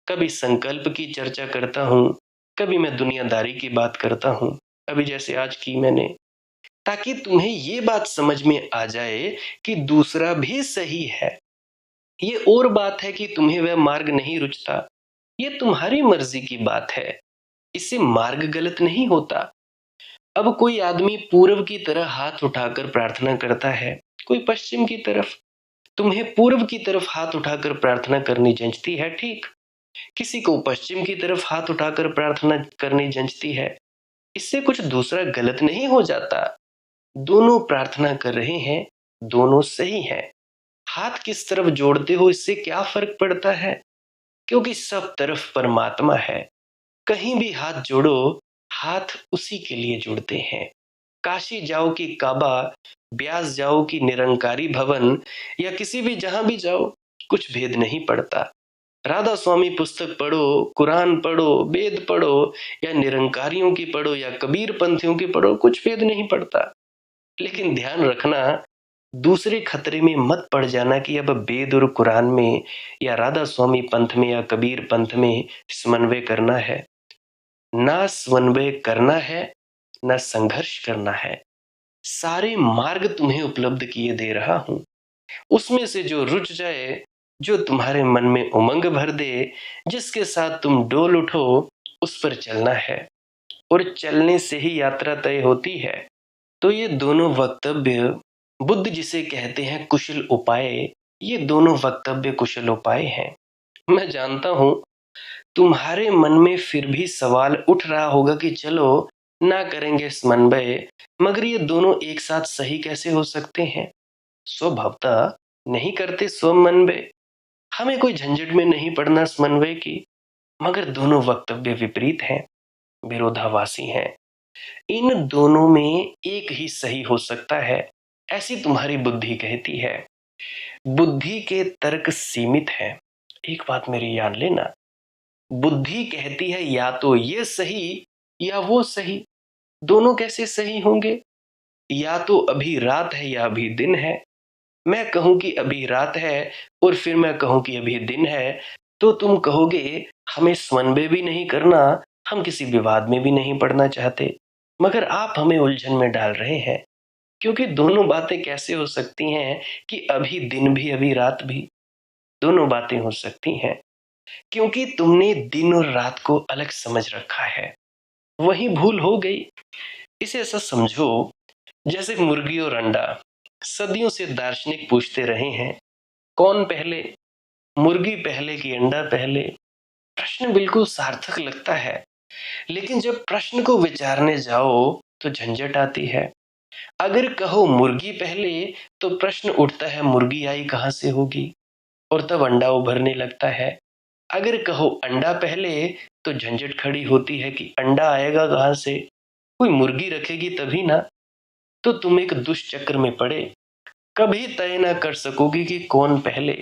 Speaker 1: कभी संकल्प की चर्चा करता हूं, कभी मैं दुनियादारी की बात करता हूं, अभी जैसे आज की मैंने, ताकि तुम्हें ये बात समझ में आ जाए कि दूसरा भी सही है। ये और बात है कि तुम्हें वह मार्ग नहीं रुचता, ये तुम्हारी मर्जी की बात है, इससे मार्ग गलत नहीं होता। अब कोई आदमी पूर्व की तरह हाथ उठाकर प्रार्थना करता है, कोई पश्चिम की तरफ। तुम्हें पूर्व की तरफ हाथ उठाकर प्रार्थना करनी जंचती है, ठीक। किसी को पश्चिम की तरफ हाथ उठाकर प्रार्थना करनी जंचती है। इससे कुछ दूसरा गलत नहीं हो जाता। दोनों प्रार्थना कर रहे हैं, दोनों सही हैं। हाथ किस तरफ जोड़ते हो इससे क्या फर्क पड़ता है? क्योंकि सब तरफ परमात्मा है। कहीं भी हाथ जोड़ो, हाथ उसी के लिए जुड़ते हैं। काशी जाओ कि काबा, ब्यास जाओ कि निरंकारी भवन, या किसी भी जहां भी जाओ, कुछ भेद नहीं पड़ता। राधा स्वामी पुस्तक पढ़ो, कुरान पढ़ो, वेद पढ़ो, या निरंकारियों की पढ़ो या कबीर पंथियों की पढ़ो, कुछ भेद नहीं पड़ता। लेकिन ध्यान रखना, दूसरे खतरे में मत पड़ जाना कि अब वेद और कुरान में या राधा स्वामी पंथ में या कबीर पंथ में समन्वय करना है। ना समन्वय करना है, ना संघर्ष करना है। सारे मार्ग तुम्हें उपलब्ध किए दे रहा हूं। उसमें से जो रुच जाए, जो तुम्हारे मन में उमंग भर दे, जिसके साथ तुम डोल उठो, उस पर चलना है। और चलने से ही यात्रा तय होती है। तो ये दोनों वक्तव्य, बुद्ध जिसे कहते हैं कुशल उपाय, ये दोनों वक्तव्य कुशल उपाय हैं। मैं जानता हूं तुम्हारे मन में फिर भी सवाल उठ रहा होगा कि चलो ना करेंगे समन्वय, मगर ये दोनों एक साथ सही कैसे हो सकते हैं? स्वभावतः नहीं करते समन्वय। हमें कोई झंझट में नहीं पड़ना समन्वय की, मगर दोनों वक्तव्य विपरीत हैं, विरोधाभासी हैं। इन दोनों में एक ही सही हो सकता है, ऐसी तुम्हारी बुद्धि कहती है। बुद्धि के तर्क सीमित हैं। एक बात मेरी याद लेना, बुद्धि कहती है या तो ये सही या वो सही। दोनों कैसे सही होंगे? या तो अभी रात है या अभी दिन है। मैं कहूं कि अभी रात है और फिर मैं कहूं कि अभी दिन है, तो तुम कहोगे हमें समन्वय भी नहीं करना, हम किसी विवाद में भी नहीं पड़ना चाहते। मगर आप हमें उलझन में डाल रहे हैं, क्योंकि दोनों बातें कैसे हो सकती हैं कि अभी दिन भी अभी रात भी? दोनों बातें हो सकती हैं क्योंकि तुमने दिन और रात को अलग समझ रखा है। वही भूल हो गई। इसे ऐसा समझो जैसे मुर्गी और अंडा। सदियों से दार्शनिक पूछते रहे हैं, कौन पहले, मुर्गी पहले कि अंडा पहले? प्रश्न बिल्कुल सार्थक लगता है, लेकिन जब प्रश्न को विचारने जाओ तो झंझट आती है। अगर कहो मुर्गी पहले, तो प्रश्न उठता है मुर्गी आई कहां से होगी, और तब अंडा उभरने लगता है। अगर कहो अंडा पहले, तो झंझट खड़ी होती है कि अंडा आएगा कहां से, कोई मुर्गी रखेगी तभी ना। तो तुम एक दुष्चक्र में पड़े, कभी तय ना कर सकोगी कि कौन पहले।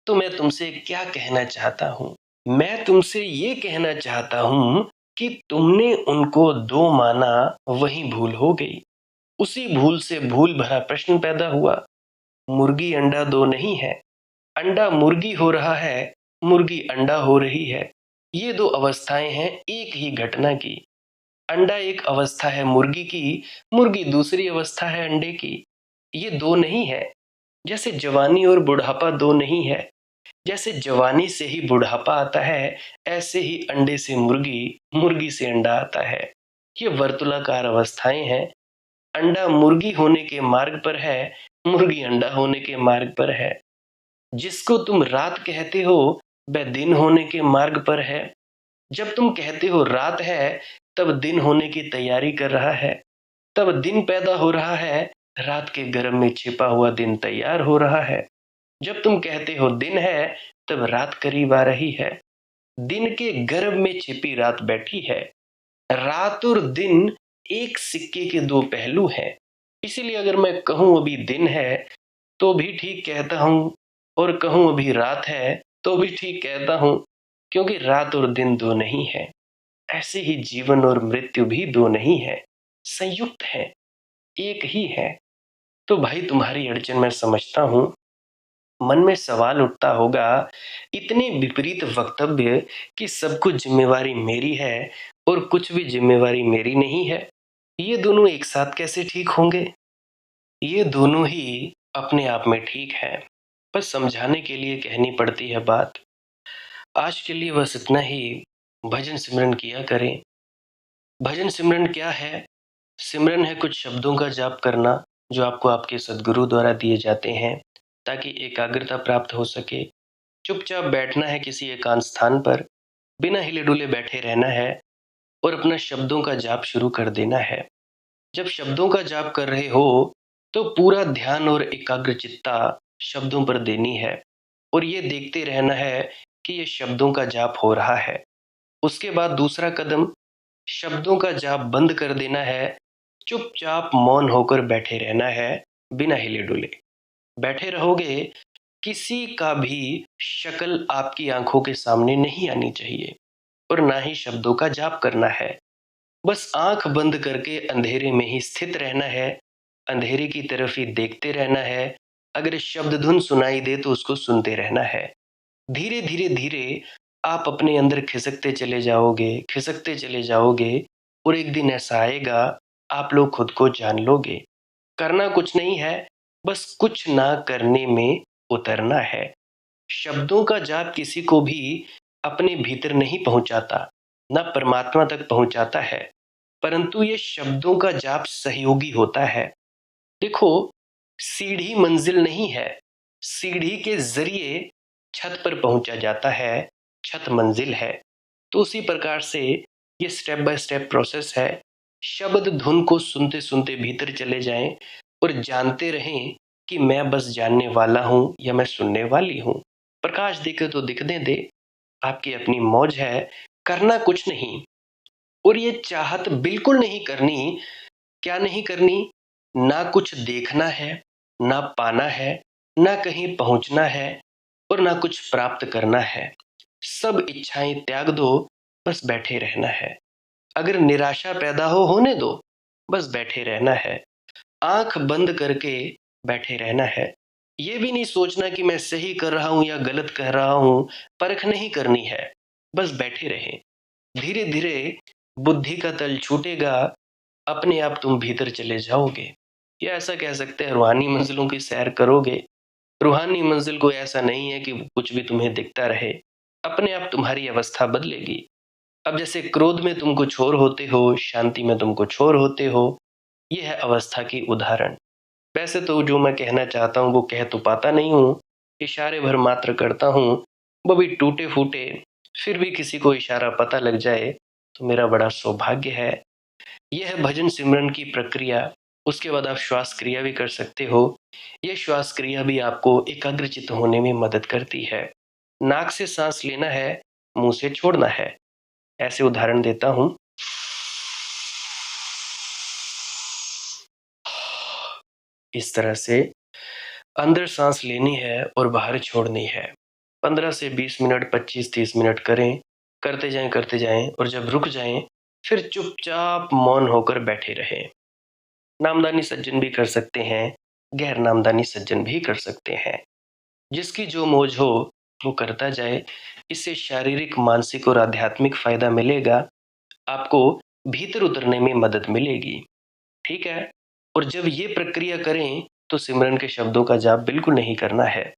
Speaker 1: तो मैं तुमसे क्या कहना चाहता हूं? मैं तुमसे ये कहना चाहता हूं कि तुमने उनको दो माना, वही भूल हो गई। उसी भूल से भूल भरा प्रश्न पैदा हुआ। मुर्गी अंडा दो नहीं है, अंडा मुर्गी हो रहा है, मुर्गी अंडा हो रही है। ये दो अवस्थाएं हैं एक ही घटना की। अंडा एक अवस्था है मुर्गी की, मुर्गी दूसरी अवस्था है अंडे की। ये दो नहीं है। जैसे जवानी और बुढ़ापा दो नहीं है, जैसे जवानी से ही बुढ़ापा आता है, ऐसे ही अंडे से मुर्गी, मुर्गी से अंडा आता है। ये वर्तुलाकार अवस्थाएं हैं। अंडा मुर्गी होने के मार्ग पर है, मुर्गी अंडा होने के मार्ग पर है। जिसको तुम रात कहते हो, वह दिन होने के मार्ग पर है। जब तुम कहते हो रात है, तब दिन होने की तैयारी कर रहा है। तब दिन पैदा हो रहा है, रात के गर्भ में छिपा हुआ दिन तैयार हो रहा है। जब तुम कहते हो दिन है, तब रात करीब आ रही है। दिन के गर्भ में छिपी रात बैठी है। रात और दिन एक सिक्के के दो पहलू हैं। इसीलिए अगर मैं कहूं अभी दिन है, तो भी ठीक कहता हूं, और कहूं अभी रात है, तो भी ठीक कहता हूं, क्योंकि रात और दिन दो नहीं है। ऐसे ही जीवन और मृत्यु भी दो नहीं है, संयुक्त है, एक ही है। तो भाई तुम्हारी अड़चन मैं समझता हूं। मन में सवाल उठता होगा, इतने विपरीत वक्तव्य कि सब कुछ जिम्मेवारी मेरी है और कुछ भी जिम्मेवारी मेरी नहीं है, ये दोनों एक साथ कैसे ठीक होंगे? ये दोनों ही अपने आप में ठीक है, बस समझाने के लिए कहनी पड़ती है बात। आज के लिए बस इतना ही। भजन सिमरन किया करें। भजन सिमरन क्या है? सिमरन है कुछ शब्दों का जाप करना, जो आपको आपके सदगुरु द्वारा दिए जाते हैं, ताकि एकाग्रता प्राप्त हो सके। चुपचाप बैठना है किसी एकांत स्थान पर, बिना हिले डुले बैठे रहना है और अपना शब्दों का जाप शुरू कर देना है। जब शब्दों का जाप कर रहे हो, तो पूरा ध्यान और एकाग्रचित्ता शब्दों पर देनी है, और ये देखते रहना है कि ये शब्दों का जाप हो रहा है। उसके बाद दूसरा कदम, शब्दों का जाप बंद कर देना है चुपचाप मौन होकर बैठे रहना है, बिना हिले डुले। बैठे रहोगे, किसी का भी शक्ल आपकी आंखों के सामने नहीं आनी चाहिए और ना ही शब्दों का जाप करना है। बस आंख बंद करके अंधेरे में ही स्थित रहना है, अंधेरे की तरफ ही देखते रहना है। अगर शब्द धुन सुनाई दे तो उसको सुनते रहना है। धीरे धीरे धीरे आप अपने अंदर खिसकते चले जाओगे और एक दिन ऐसा आएगा, आप लोग खुद को जान लोगे। करना कुछ नहीं है, बस कुछ ना करने में उतरना है। शब्दों का जाप किसी को भी अपने भीतर नहीं पहुंचाता, ना परमात्मा तक पहुंचाता है, परंतु ये शब्दों का जाप सहयोगी होता है। देखो, सीढ़ी मंजिल नहीं है, सीढ़ी के जरिए छत पर पहुंचा जाता है, छत मंजिल है। तो उसी प्रकार से ये स्टेप बाय स्टेप प्रोसेस है। शब्द धुन को सुनते सुनते भीतर चले जाएं और जानते रहें कि मैं बस जानने वाला हूं या मैं सुनने वाली हूं। प्रकाश दिखे तो दिखने दे, आपकी अपनी मौज है, करना कुछ नहीं। और ये चाहत बिल्कुल नहीं करनी, क्या नहीं करनी, ना कुछ देखना है, ना पाना है, ना कहीं पहुंचना है और ना कुछ प्राप्त करना है। सब इच्छाएं त्याग दो, बस बैठे रहना है। अगर निराशा पैदा हो, होने दो, बस बैठे रहना है। आंख बंद करके बैठे रहना है। ये भी नहीं सोचना कि मैं सही कर रहा हूं या गलत कह रहा हूं, परख नहीं करनी है, बस बैठे रहें। धीरे धीरे बुद्धि का तल छूटेगा, अपने आप तुम भीतर चले जाओगे। या ऐसा कह सकते हैं, रूहानी मंजिलों की सैर करोगे। रूहानी मंजिल कोई ऐसा नहीं है कि कुछ भी तुम्हें दिखता रहे, अपने आप तुम्हारी अवस्था बदलेगी। अब जैसे क्रोध में तुम कुछ और होते हो, शांति में तुम कुछ और होते हो, यह है अवस्था की उदाहरण। वैसे तो जो मैं कहना चाहता हूँ वो कह तो पाता नहीं हूँ, इशारे भर मात्र करता हूँ, वो भी टूटे फूटे। फिर भी किसी को इशारा पता लग जाए तो मेरा बड़ा सौभाग्य है। यह है भजन सिमरन की प्रक्रिया। उसके बाद आप श्वास क्रिया भी कर सकते हो। यह श्वास क्रिया भी आपको एकाग्रचित्त होने में मदद करती है। नाक से सांस लेना है, मुंह से छोड़ना है। ऐसे उदाहरण देता हूं। इस तरह से अंदर सांस लेनी है और बाहर छोड़नी है। 15 से 20 मिनट, 25-30 मिनट करें, करते जाएं और जब रुक जाएं, फिर चुपचाप मौन होकर बैठे रहें। नामदानी सज्जन भी कर सकते हैं, गैर नामदानी सज्जन भी कर सकते हैं। जिसकी जो मौज हो वो करता जाए। इससे शारीरिक, मानसिक और आध्यात्मिक फायदा मिलेगा। आपको भीतर उतरने में मदद मिलेगी। ठीक है? और जब ये प्रक्रिया करें तो सिमरन के शब्दों का जाप बिल्कुल नहीं करना है।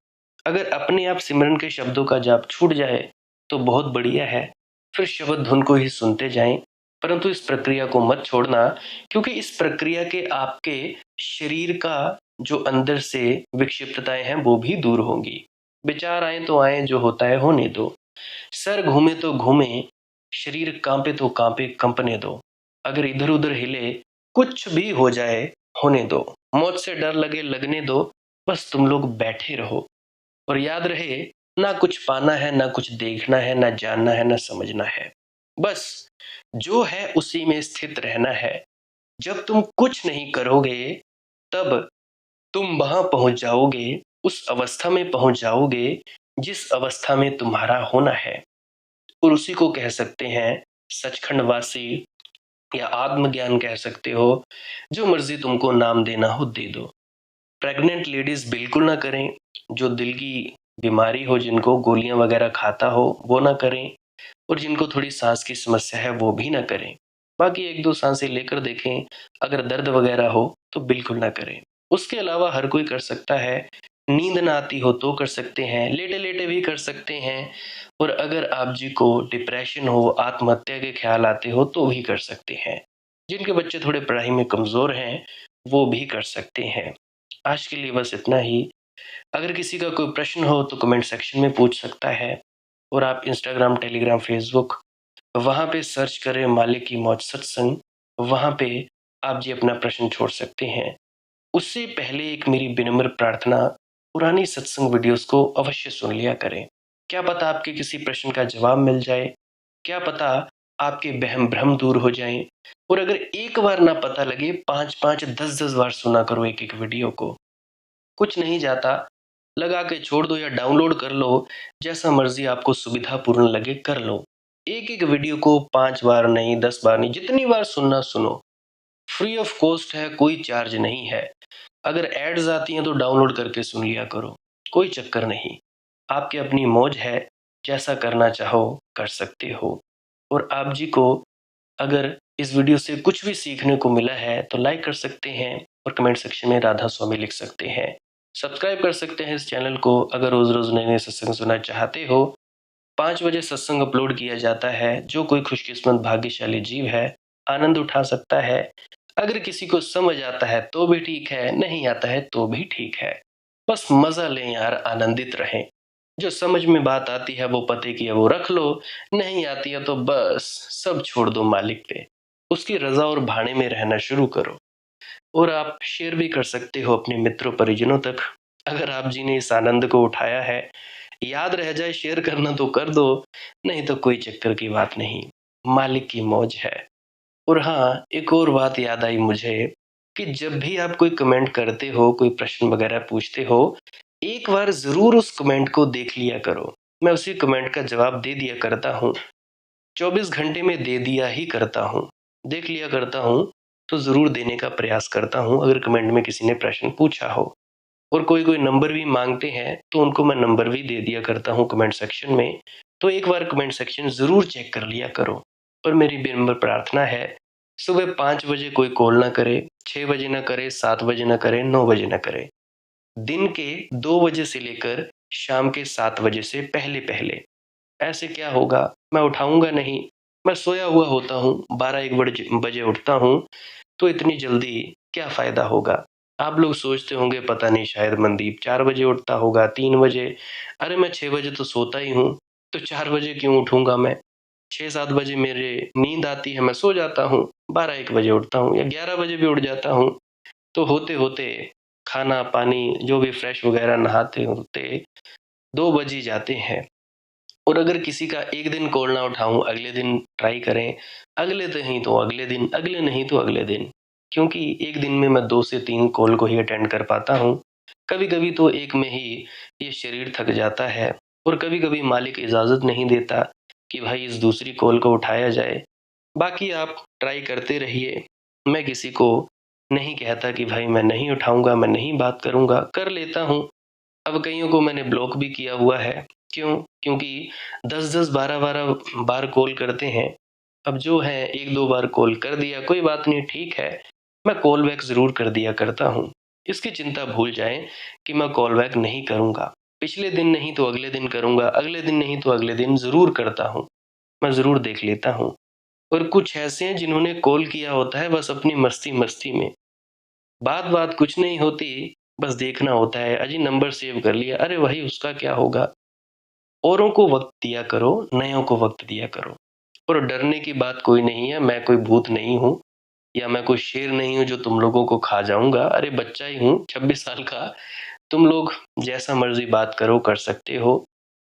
Speaker 1: अगर अपने आप सिमरन के शब्दों का जाप छूट जाए तो बहुत बढ़िया है, फिर शब्द धुन को ही सुनते जाएं। परंतु इस प्रक्रिया को मत छोड़ना, क्योंकि इस प्रक्रिया के आपके शरीर का जो अंदर से विक्षिप्तताएं हैं वो भी दूर होंगी। विचार आए तो आए, जो होता है होने दो। सर घूमे तो घूमे, शरीर कांपे तो कांपे, कंपने दो। अगर इधर उधर हिले, कुछ भी हो जाए, होने दो। मौत से डर लगे, लगने दो। बस तुम लोग बैठे रहो और याद रहे, ना कुछ पाना है, ना कुछ देखना है, ना जानना है, ना समझना है। बस जो है उसी में स्थित रहना है। जब तुम कुछ नहीं करोगे तब तुम वहां पहुंच जाओगे, उस अवस्था में पहुंच जाओगे जिस अवस्था में तुम्हारा होना है। और उसी को कह सकते हैं सचखंड वासी, या आत्मज्ञान कह सकते हो। जो मर्जी तुमको नाम देना हो दे दो। प्रेग्नेंट लेडीज बिल्कुल ना करें। जो दिल की बीमारी हो, जिनको गोलियां वगैरह खाता हो, वो ना करें। और जिनको थोड़ी सांस की समस्या है वो भी ना करें। बाकी एक दो सांसें लेकर देखें। अगर दर्द वगैरह हो तो बिल्कुल ना करें। उसके अलावा हर कोई कर सकता है। नींद ना आती हो तो कर सकते हैं, लेटे लेटे भी कर सकते हैं। और अगर आप जी को डिप्रेशन हो, आत्महत्या के ख्याल आते हो तो भी कर सकते हैं। जिनके बच्चे थोड़े पढ़ाई में कमजोर हैं वो भी कर सकते हैं। आज के लिए बस इतना ही। अगर किसी का कोई प्रश्न हो तो कमेंट सेक्शन में पूछ सकता है। और आप इंस्टाग्राम, टेलीग्राम, फेसबुक, वहाँ पे सर्च करें मालिक की मौज सत्संग। वहाँ पे आप जी अपना प्रश्न छोड़ सकते हैं। उससे पहले एक मेरी विनम्र प्रार्थना, पुरानी सत्संग वीडियोस को अवश्य सुन लिया करें। क्या पता आपके किसी प्रश्न का जवाब मिल जाए। क्या पता आपके वहम भ्रम दूर हो जाएं। और अगर एक बार ना पता लगे, 5-5, 10-10 बार सुना करो एक-एक वीडियो को। कुछ नहीं जाता, लगा के छोड़ दो या डाउनलोड कर लो, जैसा मर्जी आपको सुविधापूर्ण लगे कर लो। एक-एक वीडियो को 5 बार नहीं, 10 बार नहीं, जितनी बार सुनना सुनो। फ्री ऑफ कॉस्ट है, कोई चार्ज नहीं है। अगर एड्स आती हैं तो डाउनलोड करके सुन लिया करो, कोई चक्कर नहीं। आपकी अपनी मौज है, जैसा करना चाहो कर सकते हो। और आप जी को अगर इस वीडियो से कुछ भी सीखने को मिला है तो लाइक कर सकते हैं और कमेंट सेक्शन में राधा स्वामी लिख सकते हैं। सब्सक्राइब कर सकते हैं इस चैनल को अगर रोज-रोज नए-नए सत्संग सुनना चाहते हो। 5 बजे सत्संग अपलोड किया जाता है, जो कोई खुशकिस्मत भाग्यशाली जीव है, आनंद उठा सकता है। अगर किसी को समझ आता है तो भी ठीक है, नहीं आता है तो भी ठीक है। बस मज़ा लें यार, आनंदित रहें। जो समझ में बात आती है वो पते की है वो रख लो, नहीं आती है तो बस सब छोड़ दो मालिक पे। उसकी रज़ा और भाने में रहना शुरू करो। और आप शेयर भी कर सकते हो अपने मित्रों परिजनों तक। अगर आप जी ने इस आनंद को उठाया है, याद रह जाए शेयर करना तो कर दो, नहीं तो कोई चक्कर की बात नहीं। मालिक की मौज है। और हाँ, एक और बात याद आई मुझे कि जब भी आप कोई कमेंट करते हो, कोई प्रश्न वगैरह पूछते हो, एक बार ज़रूर उस कमेंट को देख लिया करो। मैं उसी कमेंट का जवाब दे दिया करता हूँ। 24 घंटे में दे दिया ही करता हूँ। देख लिया करता हूँ, तो ज़रूर देने का प्रयास करता हूँ अगर कमेंट में किसी ने प्रश्न पूछा हो। और कोई-कोई नंबर भी माँगते हैं, तो उनको मैं नंबर भी दे दिया करता हूँ कमेंट सेक्शन में। तो एक बार कमेंट सेक्शन ज़रूर चेक कर लिया करो। और मेरी विनम्र प्रार्थना है, सुबह 5 बजे कोई कॉल ना करे, 6 बजे ना करे, 7 बजे ना करे, 9 बजे ना करे। दिन के 2 बजे से लेकर शाम के 7 बजे से पहले-पहले। ऐसे क्या होगा, मैं उठाऊँगा नहीं, मैं सोया हुआ होता हूँ, 12-1 बजे बजे उठता हूँ, तो इतनी जल्दी क्या फ़ायदा होगा? आप लोग सोचते होंगे पता नहीं शायद मनदीप 4 बजे उठता होगा, 3 बजे। अरे मैं 6 बजे तो सोता ही हूँ, तो 4 बजे क्यों उठूँगा मैं? 6-7 बजे मेरे नींद आती है, मैं सो जाता हूँ, 12-1 बजे उठता हूँ या 11 बजे भी उठ जाता हूँ। तो होते-होते खाना-पानी जो भी फ्रेश वगैरह नहाते-होते 2 बज ही जाते हैं। और अगर किसी का एक दिन कॉल ना उठाऊँ, अगले दिन ट्राई करें, अगले नहीं तो अगले दिन, अगले नहीं तो अगले दिन। क्योंकि एक दिन में मैं 2 से 3 कॉल को ही अटेंड कर पाता हूँ। कभी-कभी तो एक में ही ये शरीर थक जाता है और कभी-कभी मालिक इजाज़त नहीं देता कि भाई इस दूसरी कॉल को उठाया जाए। बाकी आप ट्राई करते रहिए। मैं किसी को नहीं कहता कि भाई मैं नहीं उठाऊँगा, मैं नहीं बात करूँगा, कर लेता हूँ। अब कइयों को मैंने ब्लॉक भी किया हुआ है। क्यों? क्योंकि 10-10, 12-12 बार कॉल करते हैं। अब जो है 1-2 बार कॉल कर दिया, कोई बात नहीं ठीक है। मैं कॉल बैक ज़रूर कर दिया करता हूँ। इसकी चिंता भूल जाएँ कि मैं कॉल बैक नहीं करूँगा। पिछले दिन नहीं तो अगले दिन करूँगा, अगले दिन नहीं तो अगले दिन ज़रूर करता हूँ। मैं ज़रूर देख लेता हूँ। और कुछ ऐसे हैं जिन्होंने कॉल किया होता है बस अपनी मस्ती-मस्ती में। बात-बात कुछ नहीं होती, बस देखना होता है, अजी नंबर सेव कर लिया, अरे वही उसका क्या होगा? औरों को वक़्त दिया करो, नयों को वक़्त दिया करो। और डरने की बात कोई नहीं है, मैं कोई भूत नहीं हूँ या मैं कोई शेर नहीं हूँ जो तुम लोगों को खा जाऊँगा। अरे बच्चा ही हूँ, 26 साल का। तुम लोग जैसा मर्ज़ी बात करो, कर सकते हो।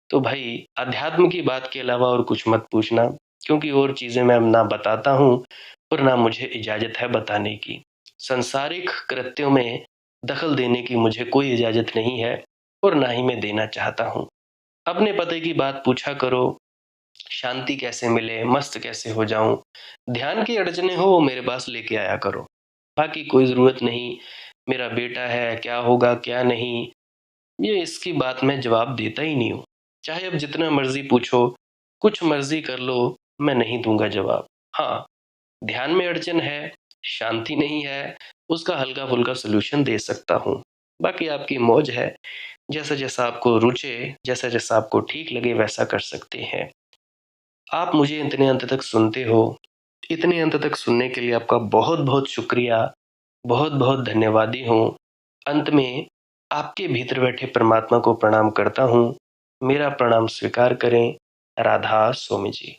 Speaker 1: तो भाई अध्यात्म की बात के अलावा और कुछ मत पूछना, क्योंकि और चीज़ें मैं ना बताता हूँ और ना मुझे इजाज़त है बताने की। सांसारिक कृत्यों में दखल देने की मुझे कोई इजाज़त नहीं है और ना ही मैं देना चाहता हूँ। अपने पते की बात पूछा करो, शांति कैसे मिले, मस्त कैसे हो जाऊँ, ध्यान की अड़चनें हो वो मेरे पास लेके आया करो। बाकी कोई ज़रूरत नहीं, मेरा बेटा है, क्या होगा, क्या नहीं, ये इसकी बात मैं जवाब देता ही नहीं हूँ। चाहे अब जितना मर्ज़ी पूछो, कुछ मर्ज़ी कर लो, मैं नहीं दूँगा जवाब। हाँ, ध्यान में अड़चन है, शांति नहीं है, उसका हल्का-फुल्का सॉल्यूशन दे सकता हूँ। बाकी आपकी मौज है, जैसा-जैसा आपको रुचे, जैसा-जैसा आपको ठीक लगे वैसा कर सकते हैं। आप मुझे इतने अंत तक सुनते हो, इतने अंत तक सुनने के लिए आपका बहुत-बहुत शुक्रिया, बहुत-बहुत धन्यवादी हूँ। अंत में आपके भीतर बैठे परमात्मा को प्रणाम करता हूँ। मेरा प्रणाम स्वीकार करें। राधा स्वामी जी।